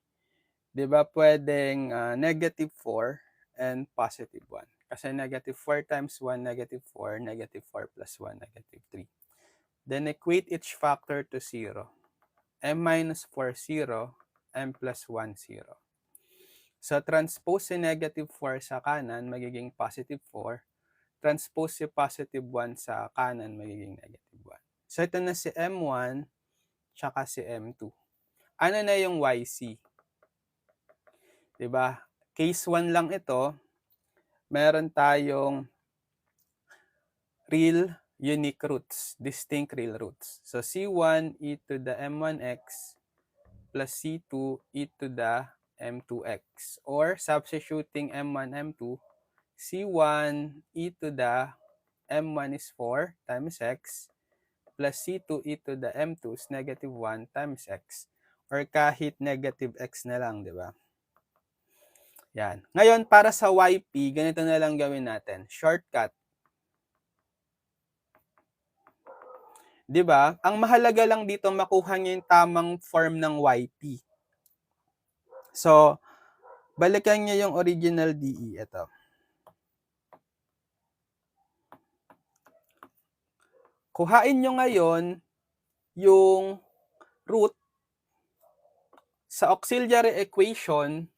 Diba pwedeng negative 4 and positive 1. Kasi negative 4 times 1, negative 4, negative 4 plus 1, negative 3. Then equate each factor to 0. M minus 4, 0. M plus 1, 0. So, transpose si negative 4 sa kanan, magiging positive 4. Transpose si positive 1 sa kanan, magiging negative 1. So, ito na si M1, tsaka si M2. Ano na yung YC? Diba? Case 1 lang ito. Meron tayong real unique roots, distinct real roots. So, C1 e to the M1x plus C2 e to the M2x. Or, substituting M1, M2, C1 e to the M1 is 4 times x plus C2 e to the M2 is negative 1 times x. Or kahit negative x na lang, di ba? Yan. Ngayon, para sa YP, ganito na lang gawin natin. Shortcut. Di ba? Ang mahalaga lang dito, makuha niyo yung tamang form ng YP. So, balikan niyo yung original DE. Ito. Kuhain nyo ngayon yung root sa auxiliary equation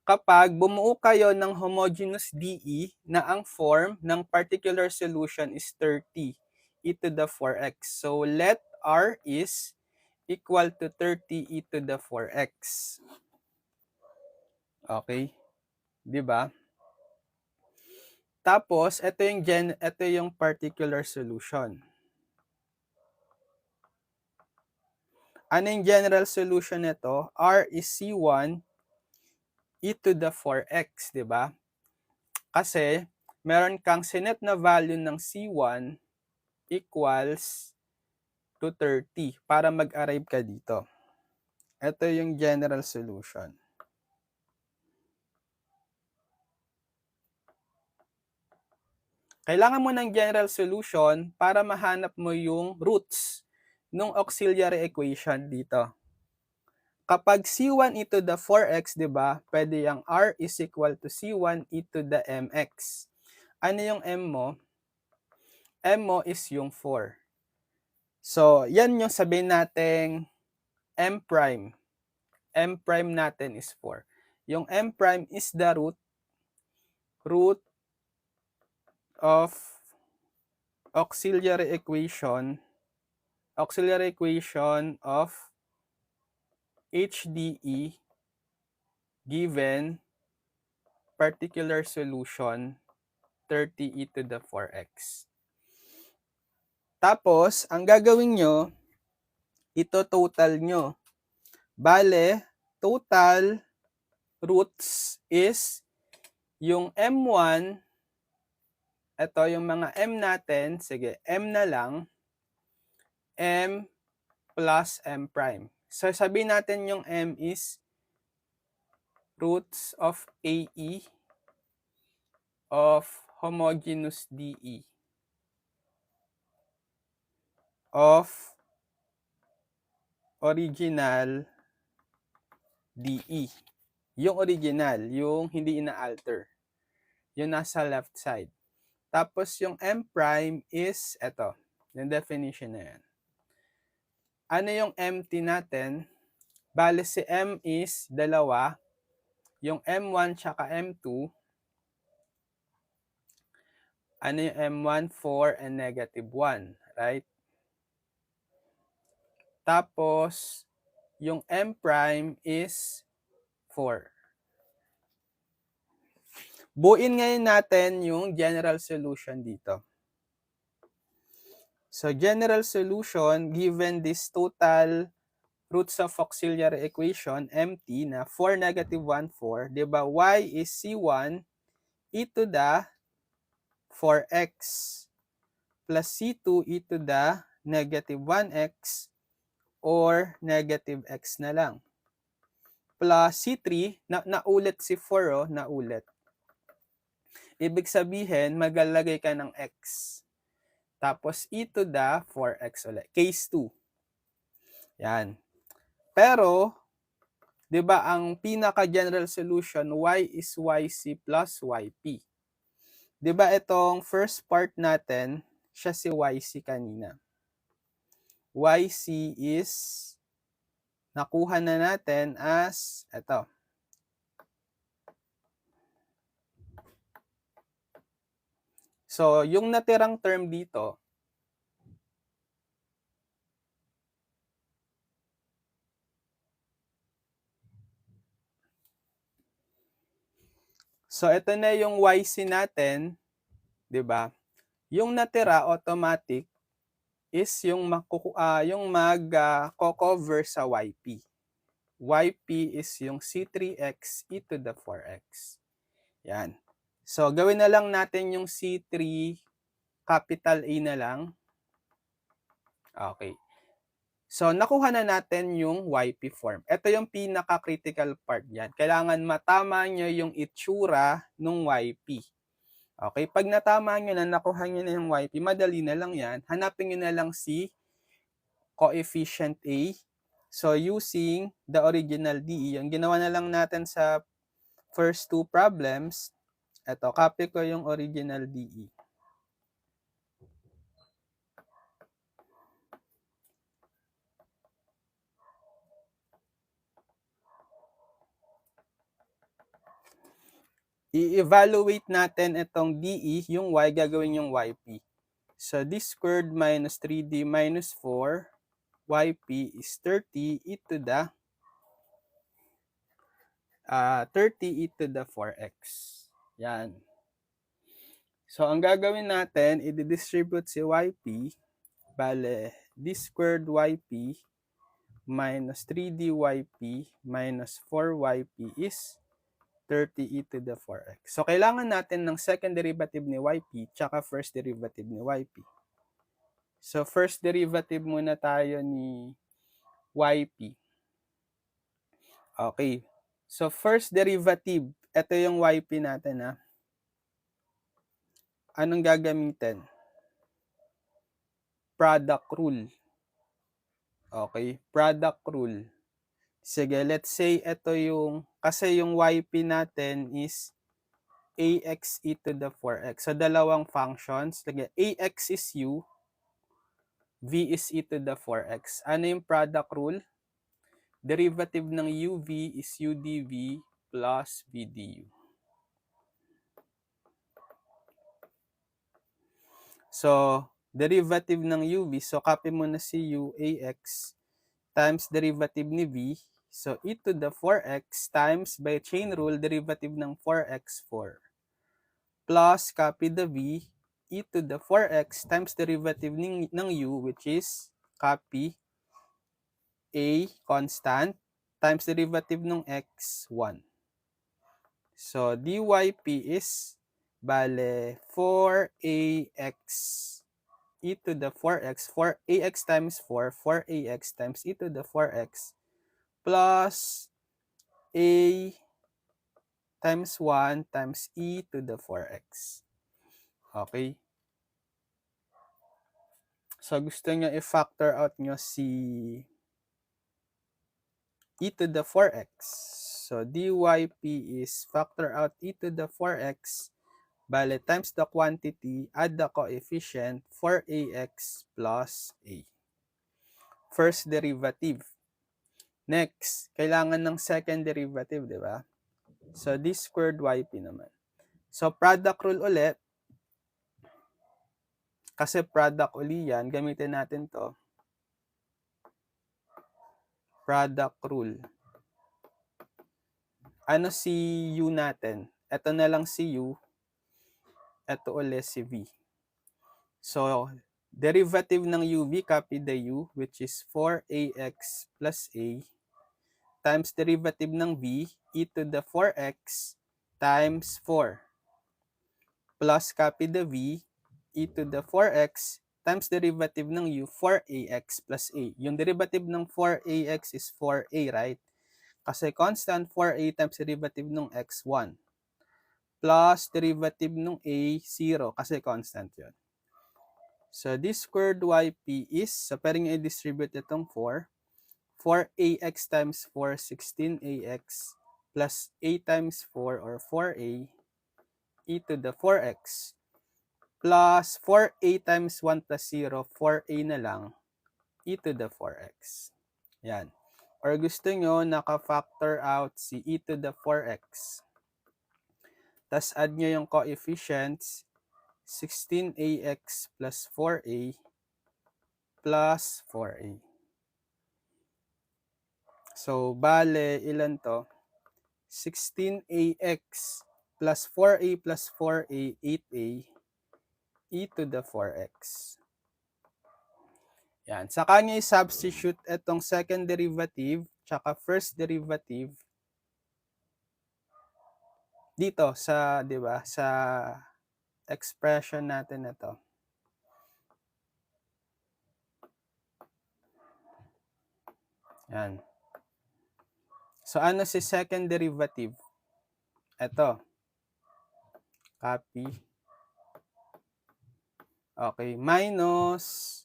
kapag bumuo kayo ng homogeneous DE na ang form ng particular solution is 30 e to the 4x. So, let R is equal to 30 e to the 4x. Okay? Diba? Tapos, ito yung particular solution. Ano yung general solution nito? R is C1 e to the 4x, di ba? Kasi, meron kang sinet na value ng C1 equals to 30 para mag-arrive ka dito. Ito yung general solution. Kailangan mo ng general solution para mahanap mo yung roots ng auxiliary equation dito. Kapag C1 e to the 4x, di ba, pwede yung R is equal to C1 e to the mx. Ano yung m mo? M mo is yung 4. So, yan yung sabihin nating m prime. M prime natin is 4. Yung m prime is the root of auxiliary equation of HDE given particular solution 30e to the 4x. Tapos, ang gagawin nyo, ito total nyo. Bale, total roots is yung M1, ito yung mga M natin, sige, M na lang, M plus M prime. So, sabihin natin yung M is roots of AE of homogeneous DE of original DE. Yung original, yung hindi ina-alter. Yung nasa left side. Tapos yung M prime is, eto, yung definition na yan. Ano yung empty natin? Bale si M is dalawa. Yung M1 tsaka M2. Ano yung M1? 4 and negative 1. Right? Tapos, yung M prime is 4. Buuin ngayon natin yung general solution dito. So, general solution, given this total roots of auxiliary equation, empty, na 4, negative 1, 4, diba, y is C1 e to the 4x plus C2 e to the negative 1x or negative x na lang. Plus C3, naulit si 4, naulit. Ibig sabihin, maglalagay ka ng x. Tapos e to the 4x ulit. Case 2. Yan. Pero, di ba ang pinaka-general solution, y is yc plus yp. Di ba itong first part natin, siya si yc kanina. Yc is, nakuha na natin as, ito. So, yung natirang term dito, so ito na yung YC natin, 'di ba? Yung natira automatic is yung mag-cover sa YP. YP is yung C3x e to the 4x. Yan. So gawin na lang natin yung C3 capital A na lang. Okay. So, nakuha na natin yung YP form. Ito yung pinaka-critical part yan. Kailangan matama nyo yung itsura ng YP. Okay, pag natama nyo na, nakuha nyo na yung YP, madali na lang yan. Hanapin nyo na lang si coefficient A. So, using the original DE, yung ginawa na lang natin sa first two problems, ito, copy ko yung original DE. I-evaluate natin itong DE, yung Y, gagawin yung YP. So, d squared minus 3D minus 4, YP is 30 e to the 30 e to the 4x. Yan. So, ang gagawin natin, i-distribute si YP, bale, d squared YP minus 3D YP minus 4YP is 30e to the 4x. So, kailangan natin ng second derivative ni yp tsaka first derivative ni yp. So, first derivative muna tayo ni yp. Okay. So, first derivative, ito yung yp natin ha. Anong gagamitin? Product rule. Okay, product rule. Sige, let's say ito yung, kasi yung yp natin is ax e to the 4x. So, dalawang functions. Lagyan, ax is u, v is e to the 4x. Ano yung product rule? Derivative ng uv is u dv plus v du. So, derivative ng uv, so copy mo na si u, ax, times derivative ni v, so e to the 4x times by chain rule, derivative ng 4x, 4. Plus, copy the v, e to the 4x times derivative ng u, which is copy a constant times derivative ng x, 1. So, dyp is, bale, 4ax e to the 4x, 4ax times 4, 4ax times e to the 4x, plus a times 1 times e to the 4x. Okay? So, gusto nyo i-factor out nyo si e to the 4x. So, dyp is factor out e to the 4x, bale, times the quantity, add the coefficient, 4ax plus a. First derivative. Next, kailangan ng second derivative, di ba? So, d squared yp naman. So, product rule ulit. Kasi product uli yan, gamitin natin to. Product rule. Ano si u natin? Ito na lang si u. Ito ulit si v. So, derivative ng uv, copy the u, which is 4ax plus a, times derivative ng v, e to the 4x, times 4. Plus, copy the v, e to the 4x, times derivative ng u, 4ax plus a. Yung derivative ng 4ax is 4a, right? Kasi constant, 4a times derivative ng x, 1. Plus derivative ng a, 0, kasi constant yun. So, d squared yp is, so pwede nyo i-distribute itong 4. 4ax times 4, 16ax, plus a times 4, or 4a, e to the 4x, plus 4a times 1 plus 0, 4a na lang, e to the 4x. Yan. Or gusto nyo, naka-factor out si e to the 4x. Tapos add nyo yung coefficients, 16ax plus 4a plus 4a. So, bale, ilan to? 16ax plus 4a plus 4a, 8a, e to the 4x. Yan. Saka nyo i-substitute itong second derivative tsaka first derivative dito sa, di ba, sa expression natin ito. Yan. So, ano si second derivative? Ito. Copy. Okay. Minus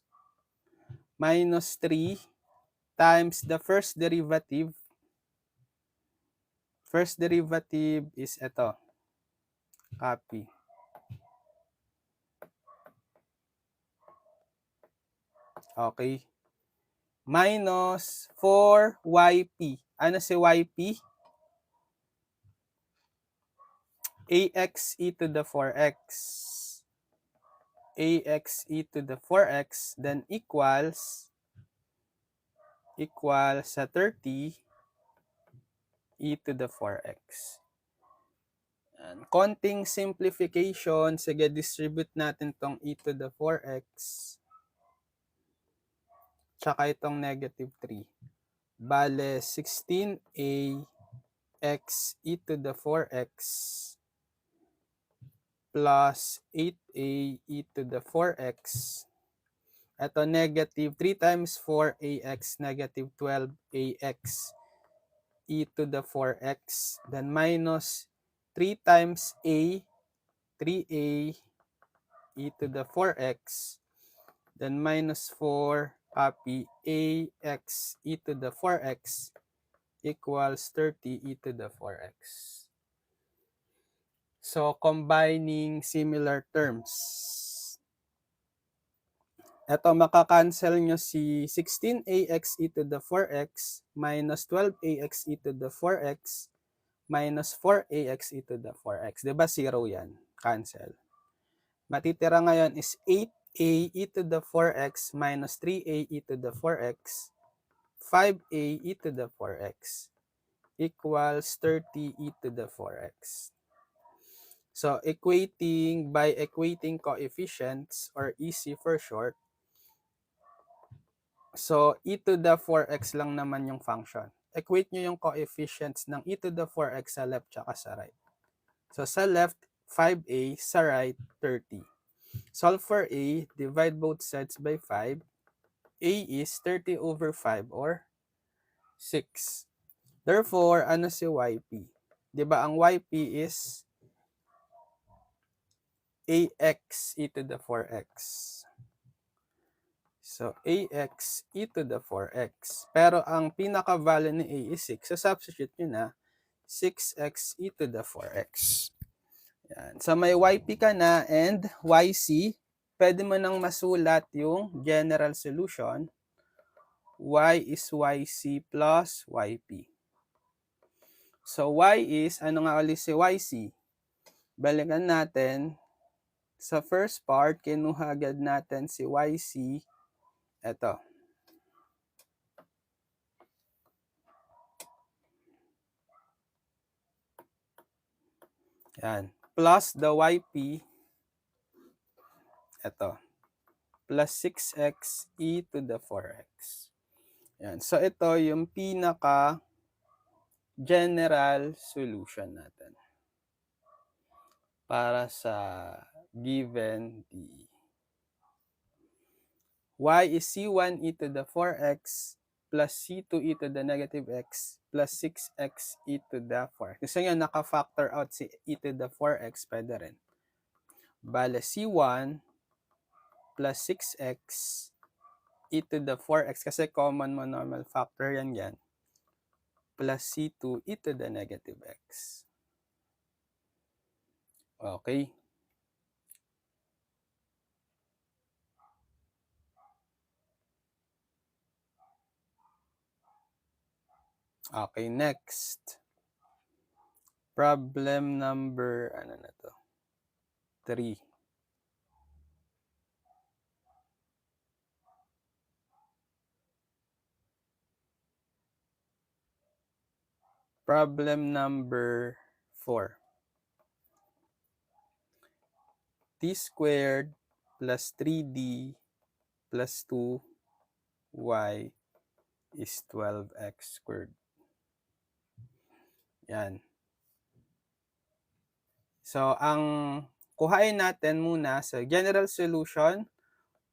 3 times the first derivative. First derivative is ito. Copy. Okay. Minus 4yp. Ano si yp? ax e to the 4x. ax e to the 4x, then equals sa 30 e to the 4x. And konting simplification, sige, distribute natin tong e to the 4x tsaka itong negative 3. Bale, 16a x e to the 4x plus 8a e to the 4x. Ito, negative 3 times 4ax, negative 12ax e to the 4x. Then minus 3 times a, 3a e to the 4x. Then minus 4 copy ax e to the 4x equals 30 e to the 4x. So, combining similar terms. Ito, makakancel nyo si 16ax e to the 4x minus 12ax e to the 4x minus 4ax e to the 4x. Diba 0 yan? Cancel. Matitira ngayon is 8a e to the 4x minus 3a e to the 4x, 5a e to the 4x equals 30 e to the 4x. So, by equating coefficients, or EC for short, so e to the 4x lang naman yung function. Equate nyo yung coefficients ng e to the 4x sa left tsaka sa right. So, sa left, 5a, sa right, 30. Solve for a, divide both sides by 5. A is 30 over 5 or 6. Therefore, ano si YP? Diba ang YP is ax e to the 4x. So, ax e to the 4x. Pero ang pinaka-value ni a is 6. So, substitute nyo na 6x e to the 4x. Yan. So, may YP ka na and YC. Pwede mo nang masulat yung general solution. Y is YC plus YP. So, Y is, ano nga ulit si YC? Balikan natin. Sa first part, kinuha agad natin si YC. Ito. Yan. Plus the YP. Ito. Plus 6x e to the 4x. Yan. So, ito yung pinaka general solution natin para sa given D. Y is C1 e to the 4x plus C2 e to the negative x plus 6x e to the 4. Gusto nyo naka-factor out si e to the 4x, pwede rin. Bale, C1 plus 6x e to the 4x, kasi common monomial factor yan yan, plus C2 e to the negative x. Okay. Okay, next. Problem number, 3. Problem number 4. T squared plus 3D plus 2y is 12x squared. Yan. So, ang kuhain natin muna sa general solution,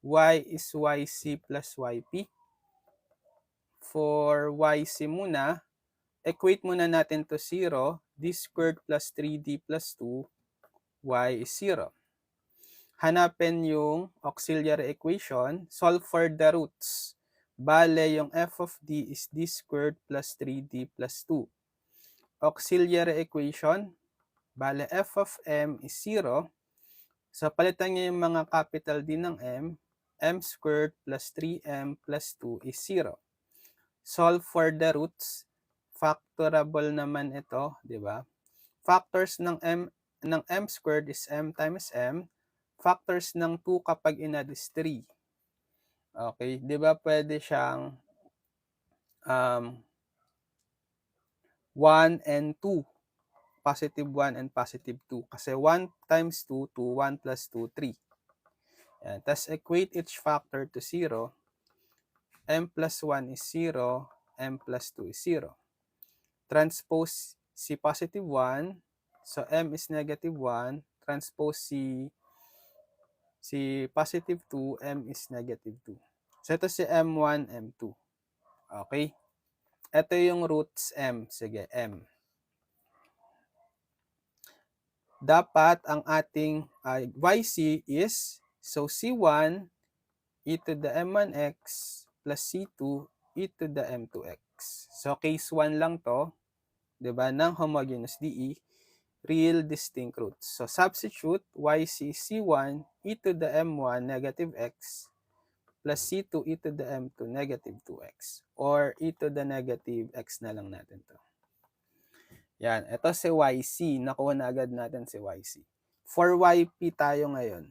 y is yc plus yp. For yc muna, equate muna natin to 0. D squared plus 3d plus 2, y is 0. Hanapin yung auxiliary equation, solve for the roots. Bale, yung f of d is d squared plus 3d plus 2. Auxiliary equation, bale f of m is 0. So, palitan nyo yung mga capital D ng m squared plus 3m plus 2 is 0. Solve for the roots. Factorable naman ito, di ba? Factors ng m squared is m times m. Factors ng 2 kapag inad is 3. Okay, di ba pwede siyang 1 and 2. Positive 1 and positive 2. Kasi 1 times 2, 2, 1 plus 2, 3. Yan. Tapos equate each factor to 0. M plus 1 is 0. M plus 2 is 0. Transpose C positive 1. So, M is negative 1. Transpose C positive 2, M is negative 2. So, ito si M1, M2. Okay? Ito yung roots M. Sige, M. Dapat ang ating YC is, so C1 e to the M1x plus C2 e to the M2x. So, case 1 lang to, diba, ng homogeneous DE, real distinct roots. So, substitute YC C1 e to the M1 negative x plus C2 e to the M2 negative 2x. Or e to the negative x na lang natin to. Yan, ito si YC. Nakuha na agad natin si YC. For YP tayo ngayon.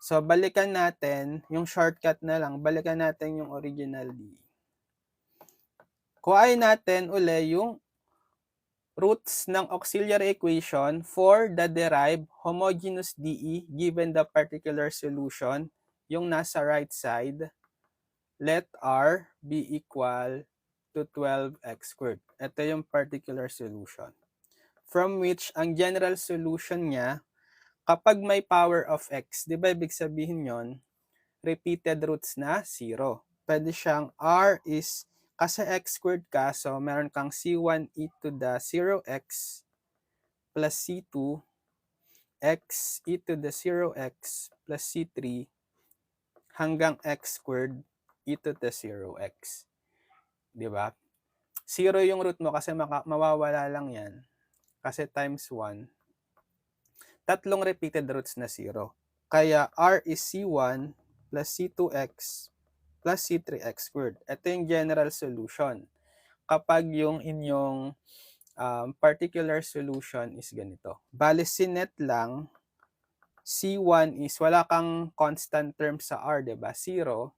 So, balikan natin, yung shortcut na lang, balikan natin yung original DE. Kuhain natin uli yung roots ng auxiliary equation for the derived homogeneous DE given the particular solution, yung nasa right side. Let R be equal to 12x squared. Ito yung particular solution. From which, ang general solution niya, kapag may power of x, di ba ibig sabihin yon, repeated roots na 0. Pwede siyang R is, kasi x squared ka, so meron kang C1 e to the 0x plus C2 x e to the 0x plus C3 hanggang x squared e to the 0x. Di ba? 0 yung root mo kasi mawawala lang yan. Kasi times 1. Tatlong repeated roots na 0. Kaya R is C1 plus C2x plus C3x squared. Ito yung general solution. Kapag yung inyong particular solution is ganito. Bale, sinet lang, C1 is wala kang constant term sa R, diba? 0.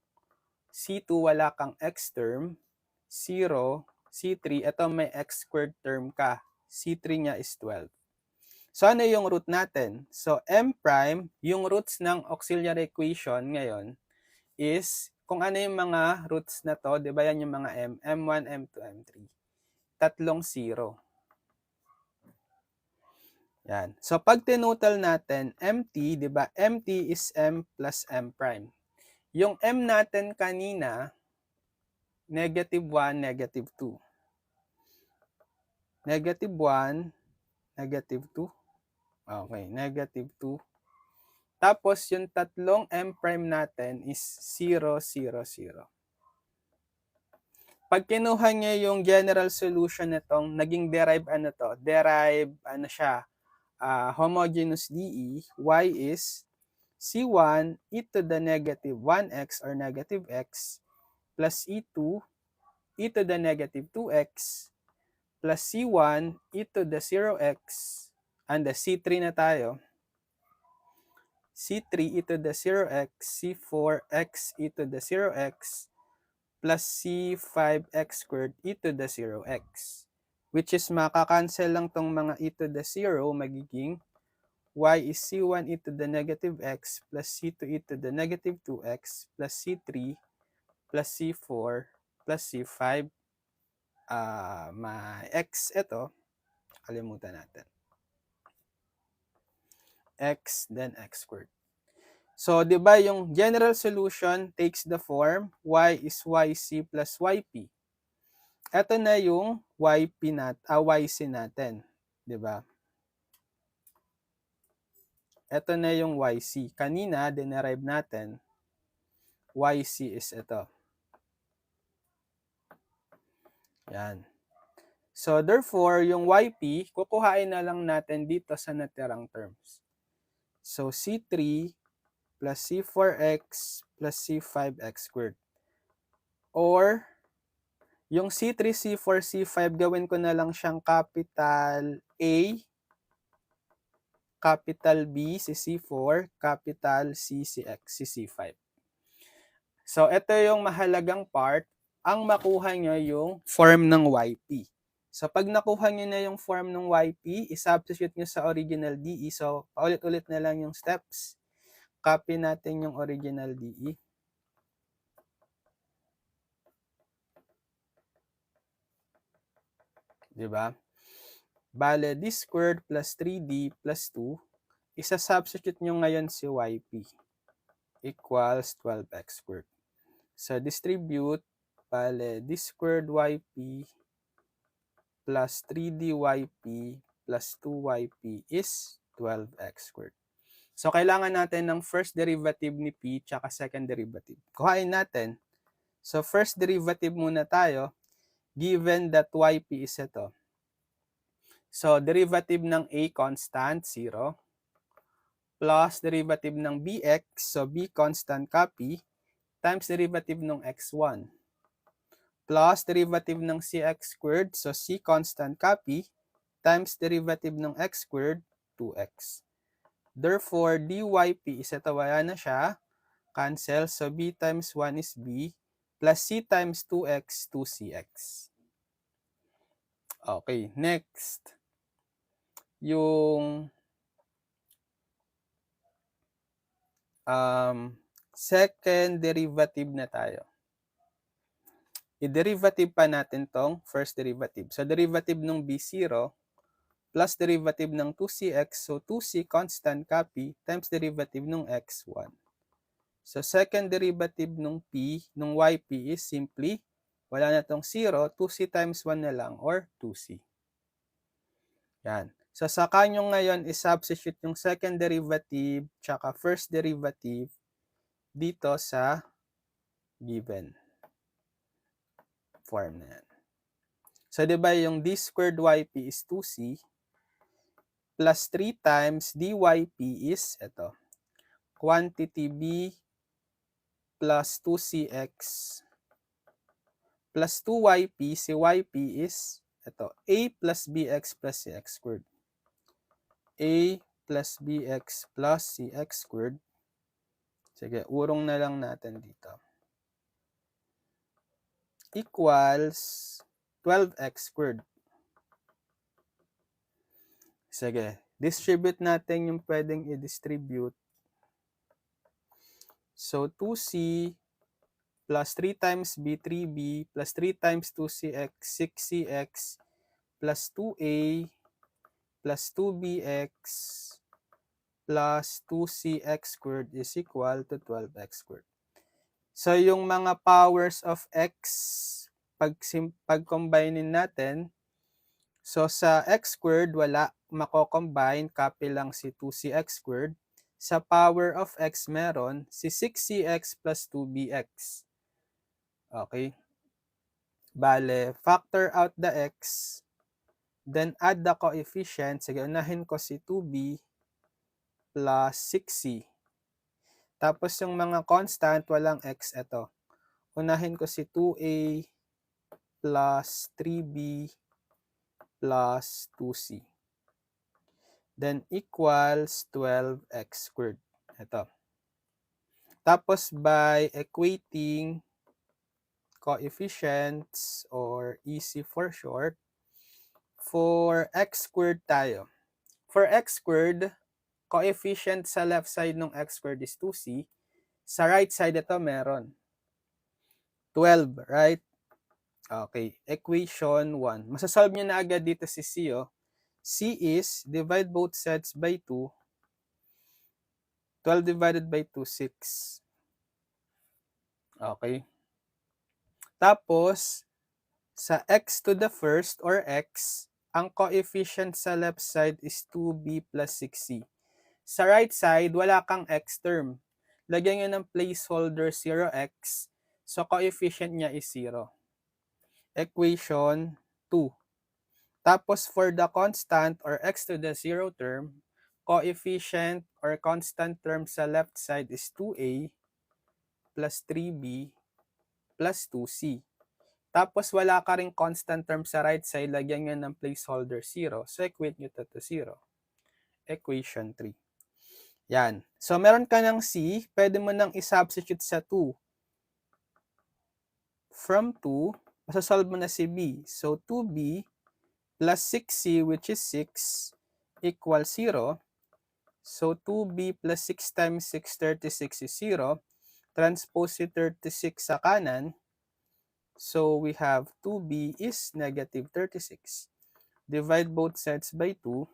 C2 wala kang x term. 0. C3, ito may x squared term ka. C3 niya is 12. So, ano yung root natin? So, M prime, yung roots ng auxiliary equation ngayon is, kung ano yung mga roots na to, di ba yan yung mga M, M1, M2, M3. Tatlong 0. Yan. So, pag tinotal natin, MT, di ba, MT is M plus M prime. Yung M natin kanina, negative 1, negative 2. Negative 1, negative 2. Okay, negative 2. Tapos, yung tatlong M prime natin is 0, 0, 0. Pag kinuha niya yung general solution nitong, naging derive ano to? Derive, ano siya? Homogeneous DE. Y is C1 e to the negative 1x or negative x plus E2 e to the negative 2x plus C1 e to the 0x and the C3 na tayo. C3 e to the 0x, C4x e to the 0x, plus C5x squared e to the 0x. Which is makakancel lang tong mga e to the 0, magiging y is C1 e to the negative x plus C2 e to the negative 2x plus C3 plus C4 plus C5. May x ito, kalimutan natin. X, then x squared. So, di ba yung general solution takes the form y is yc plus yp. Ito na yung yc natin, di ba? Ito na yung yc. Kanina, dinerive natin, yc is ito. Yan. So, therefore, yung yp, kukuhain na lang natin dito sa natirang terms. So, C3 plus C4x plus C5x squared. Or, yung C3, C4, C5, gawin ko na lang siyang capital A, capital B, si C4, capital C, si X, si C5. So, ito yung mahalagang part. Ang makuha nyo yung form ng YP. So, pag nakuha nyo na yung form ng YP, isubstitute nyo sa original DE. So, paulit-ulit na lang yung steps. Copy natin yung original DE. Di ba? Bale, d squared plus 3d plus 2, isa-substitute nyo ngayon si yp equals 12x squared. So, distribute, bale, d squared yp plus 3dyp plus 2yp is 12x squared. So, kailangan natin ng first derivative ni p tsaka second derivative. Kuhain natin. So, first derivative muna tayo, given that yp is ito. So, derivative ng a constant, 0, plus derivative ng bx, so b constant copy, times derivative ng x1, plus derivative ng cx squared, so c constant copy, times derivative ng x squared, 2x. Therefore, dyp is ito, wala na siya, cancel, so b times 1 is b, plus c times 2x, 2cx. Okay, next. Yung second derivative na tayo. I-derivative pa natin tong first derivative. So, derivative ng b0 plus derivative ng 2cx, so 2c constant copy times derivative ng x1. So, second derivative ng p, ng yp is simply, wala na tong 0, 2c times 1 na lang, or 2c. Yan. So, saka nyo ngayon is-substitute yung second derivative tsaka first derivative dito sa given form na yan. So, diba yung d squared yp is 2c plus 3 times dyp is, ito, quantity b plus 2cx plus 2yp, si yp is, ito, a plus bx plus cx squared. A plus bx plus cx squared. Sige, urong na lang natin dito. Equals 12x squared. Sige, distribute natin yung pwedeng i-distribute. So, 2c plus 3 times b, 3b, plus 3 times 2cx, 6cx, plus 2a, plus 2bx, plus 2cx squared is equal to 12x squared. So, yung mga powers of x, pag-combinein natin, so sa x squared, wala, mako-combine, copy lang si 2cx squared. Sa power of x meron, si 6cx plus 2bx. Okay? Bale, factor out the x, then add the coefficient. Sige, unahin ko si 2b plus 6c. Tapos yung mga constant, walang x, ito. Unahin ko si 2a plus 3b plus 2c. Then equals 12x squared. Ito. Tapos by equating coefficients, or EC for short, for x squared tayo. For x squared, coefficient sa left side ng x squared is 2c. Sa right side ito meron 12, right? Okay, equation 1. Masasolve nyo na agad dito si C, oh. C is, divide both sides by 2. 12 divided by 2, 6. Okay. Tapos, sa x to the first, or x, ang coefficient sa left side is 2b plus 6c. Sa right side, wala kang x term. Lagyan nyo ng placeholder 0x. So, coefficient niya is 0. Equation 2. Tapos, for the constant or x to the 0 term, coefficient or constant term sa left side is 2a plus 3b plus 2c. Tapos, wala ka rin constant term sa right side, lagyan nyo ng placeholder 0. So, equate nyo to 0. Equation 3. Yan. So, meron ka ng c, pwede mo nang i-substitute sa 2. From 2, masasolve mo na si b. So, 2b plus 6c, which is 6, equals 0. So, 2b plus 6 times 6, 36 is 0. Transpose si 36 sa kanan. So, we have 2b is negative 36. divide both sides by 2.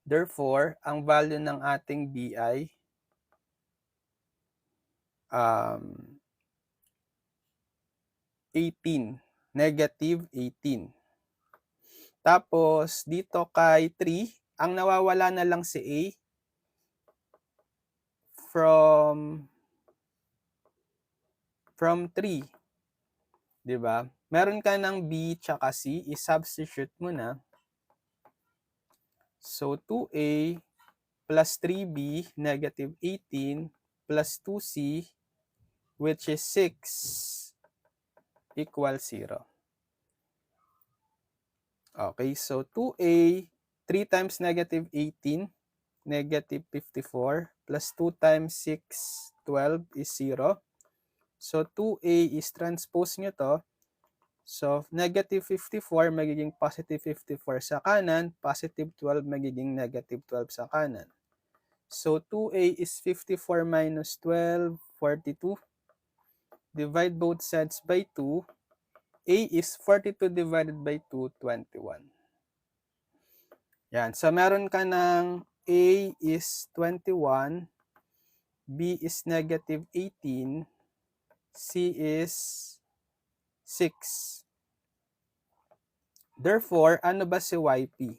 Therefore, ang value ng ating b ay 18, negative 18. Tapos, dito kay 3, ang nawawala na lang si A from 3. Diba? Meron ka ng B tsaka C, i-substitute mo na. So, 2A plus 3B, negative 18, plus 2C, which is 6, equals 0. Okay, so 2A, 3 times negative 18, negative 54, plus 2 times 6, 12 is 0. So, 2A is transpose nyo to. So, negative 54 magiging positive 54 sa kanan, positive 12 magiging negative 12 sa kanan. So, 2A is 54 minus 12, 42. Divide both sides by 2. A is 42 divided by 2, 21. Yan. So, meron ka ng A is 21, B is negative 18, C is 6. Therefore, ano ba si YP?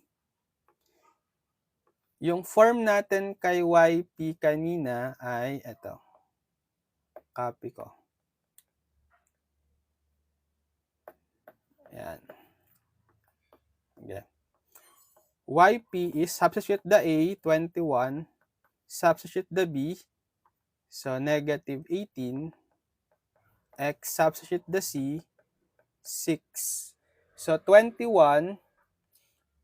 Yung form natin kay YP kanina ay ito. Copy ko. Ayan. Okay. YP is substitute the A, 21. Substitute the B. So, negative 18. X, substitute the C, 6. So, 21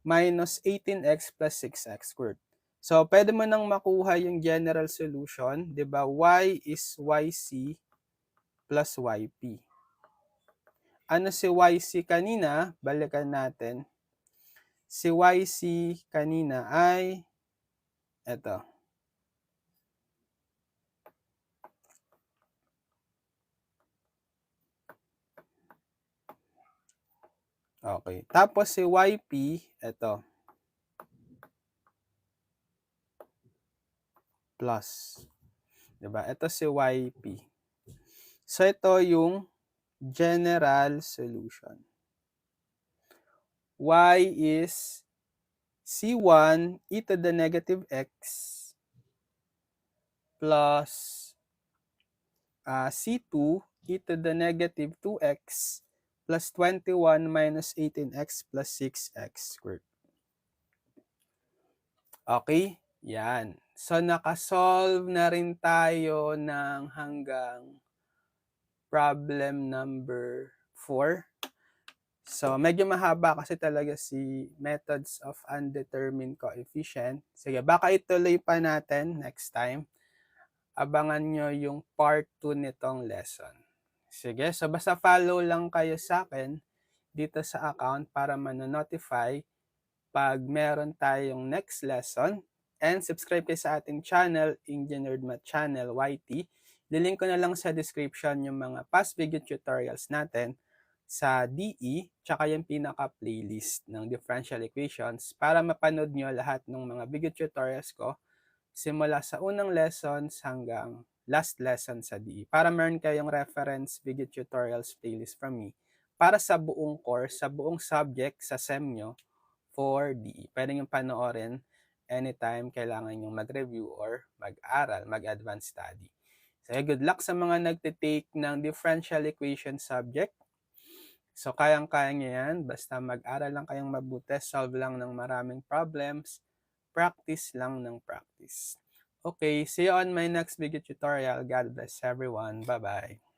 minus 18x plus 6x squared. So, pwede mo nang makuha yung general solution. Diba? Y is YC plus YP. Ano si YC kanina? Balikan natin. Si YC kanina ay ito. Okay. Tapos si YP, ito. Plus. Diba? Ito si YP. So, ito yung general solution. Y is C1 e to the negative x plus C2 e to the negative 2x plus 21 minus 18x plus 6x squared. Okay? Yan. So, nakasolve na rin tayo ng hanggang problem number 4. So, medyo mahaba kasi talaga si methods of undetermined coefficient. Sige, baka ituloy pa natin next time. Abangan nyo yung part 2 nitong lesson. Sige, so basta follow lang kayo sa akin dito sa account para manonotify pag meron tayong next lesson. And subscribe kayo sa ating channel, Engineered Math Channel, YT. Lilink ko na lang sa description yung mga past video tutorials natin sa DE, tsaka yung pinaka-playlist ng differential equations para mapanood nyo lahat ng mga video tutorials ko simula sa unang lessons hanggang last lesson sa DE. Para meron kayong reference video tutorials playlist from me para sa buong course, sa buong subject sa SEM nyo for DE. Pwede nyo panoorin anytime kailangan nyo mag-review or mag-aral, mag-advanced study. So, good luck sa mga nagtitake ng differential equation subject. So, kayang-kaya nyo yan. Basta mag-aral lang kayong mabuti, solve lang ng maraming problems, practice lang ng practice. Okay, see you on my next video tutorial. God bless everyone. Bye-bye.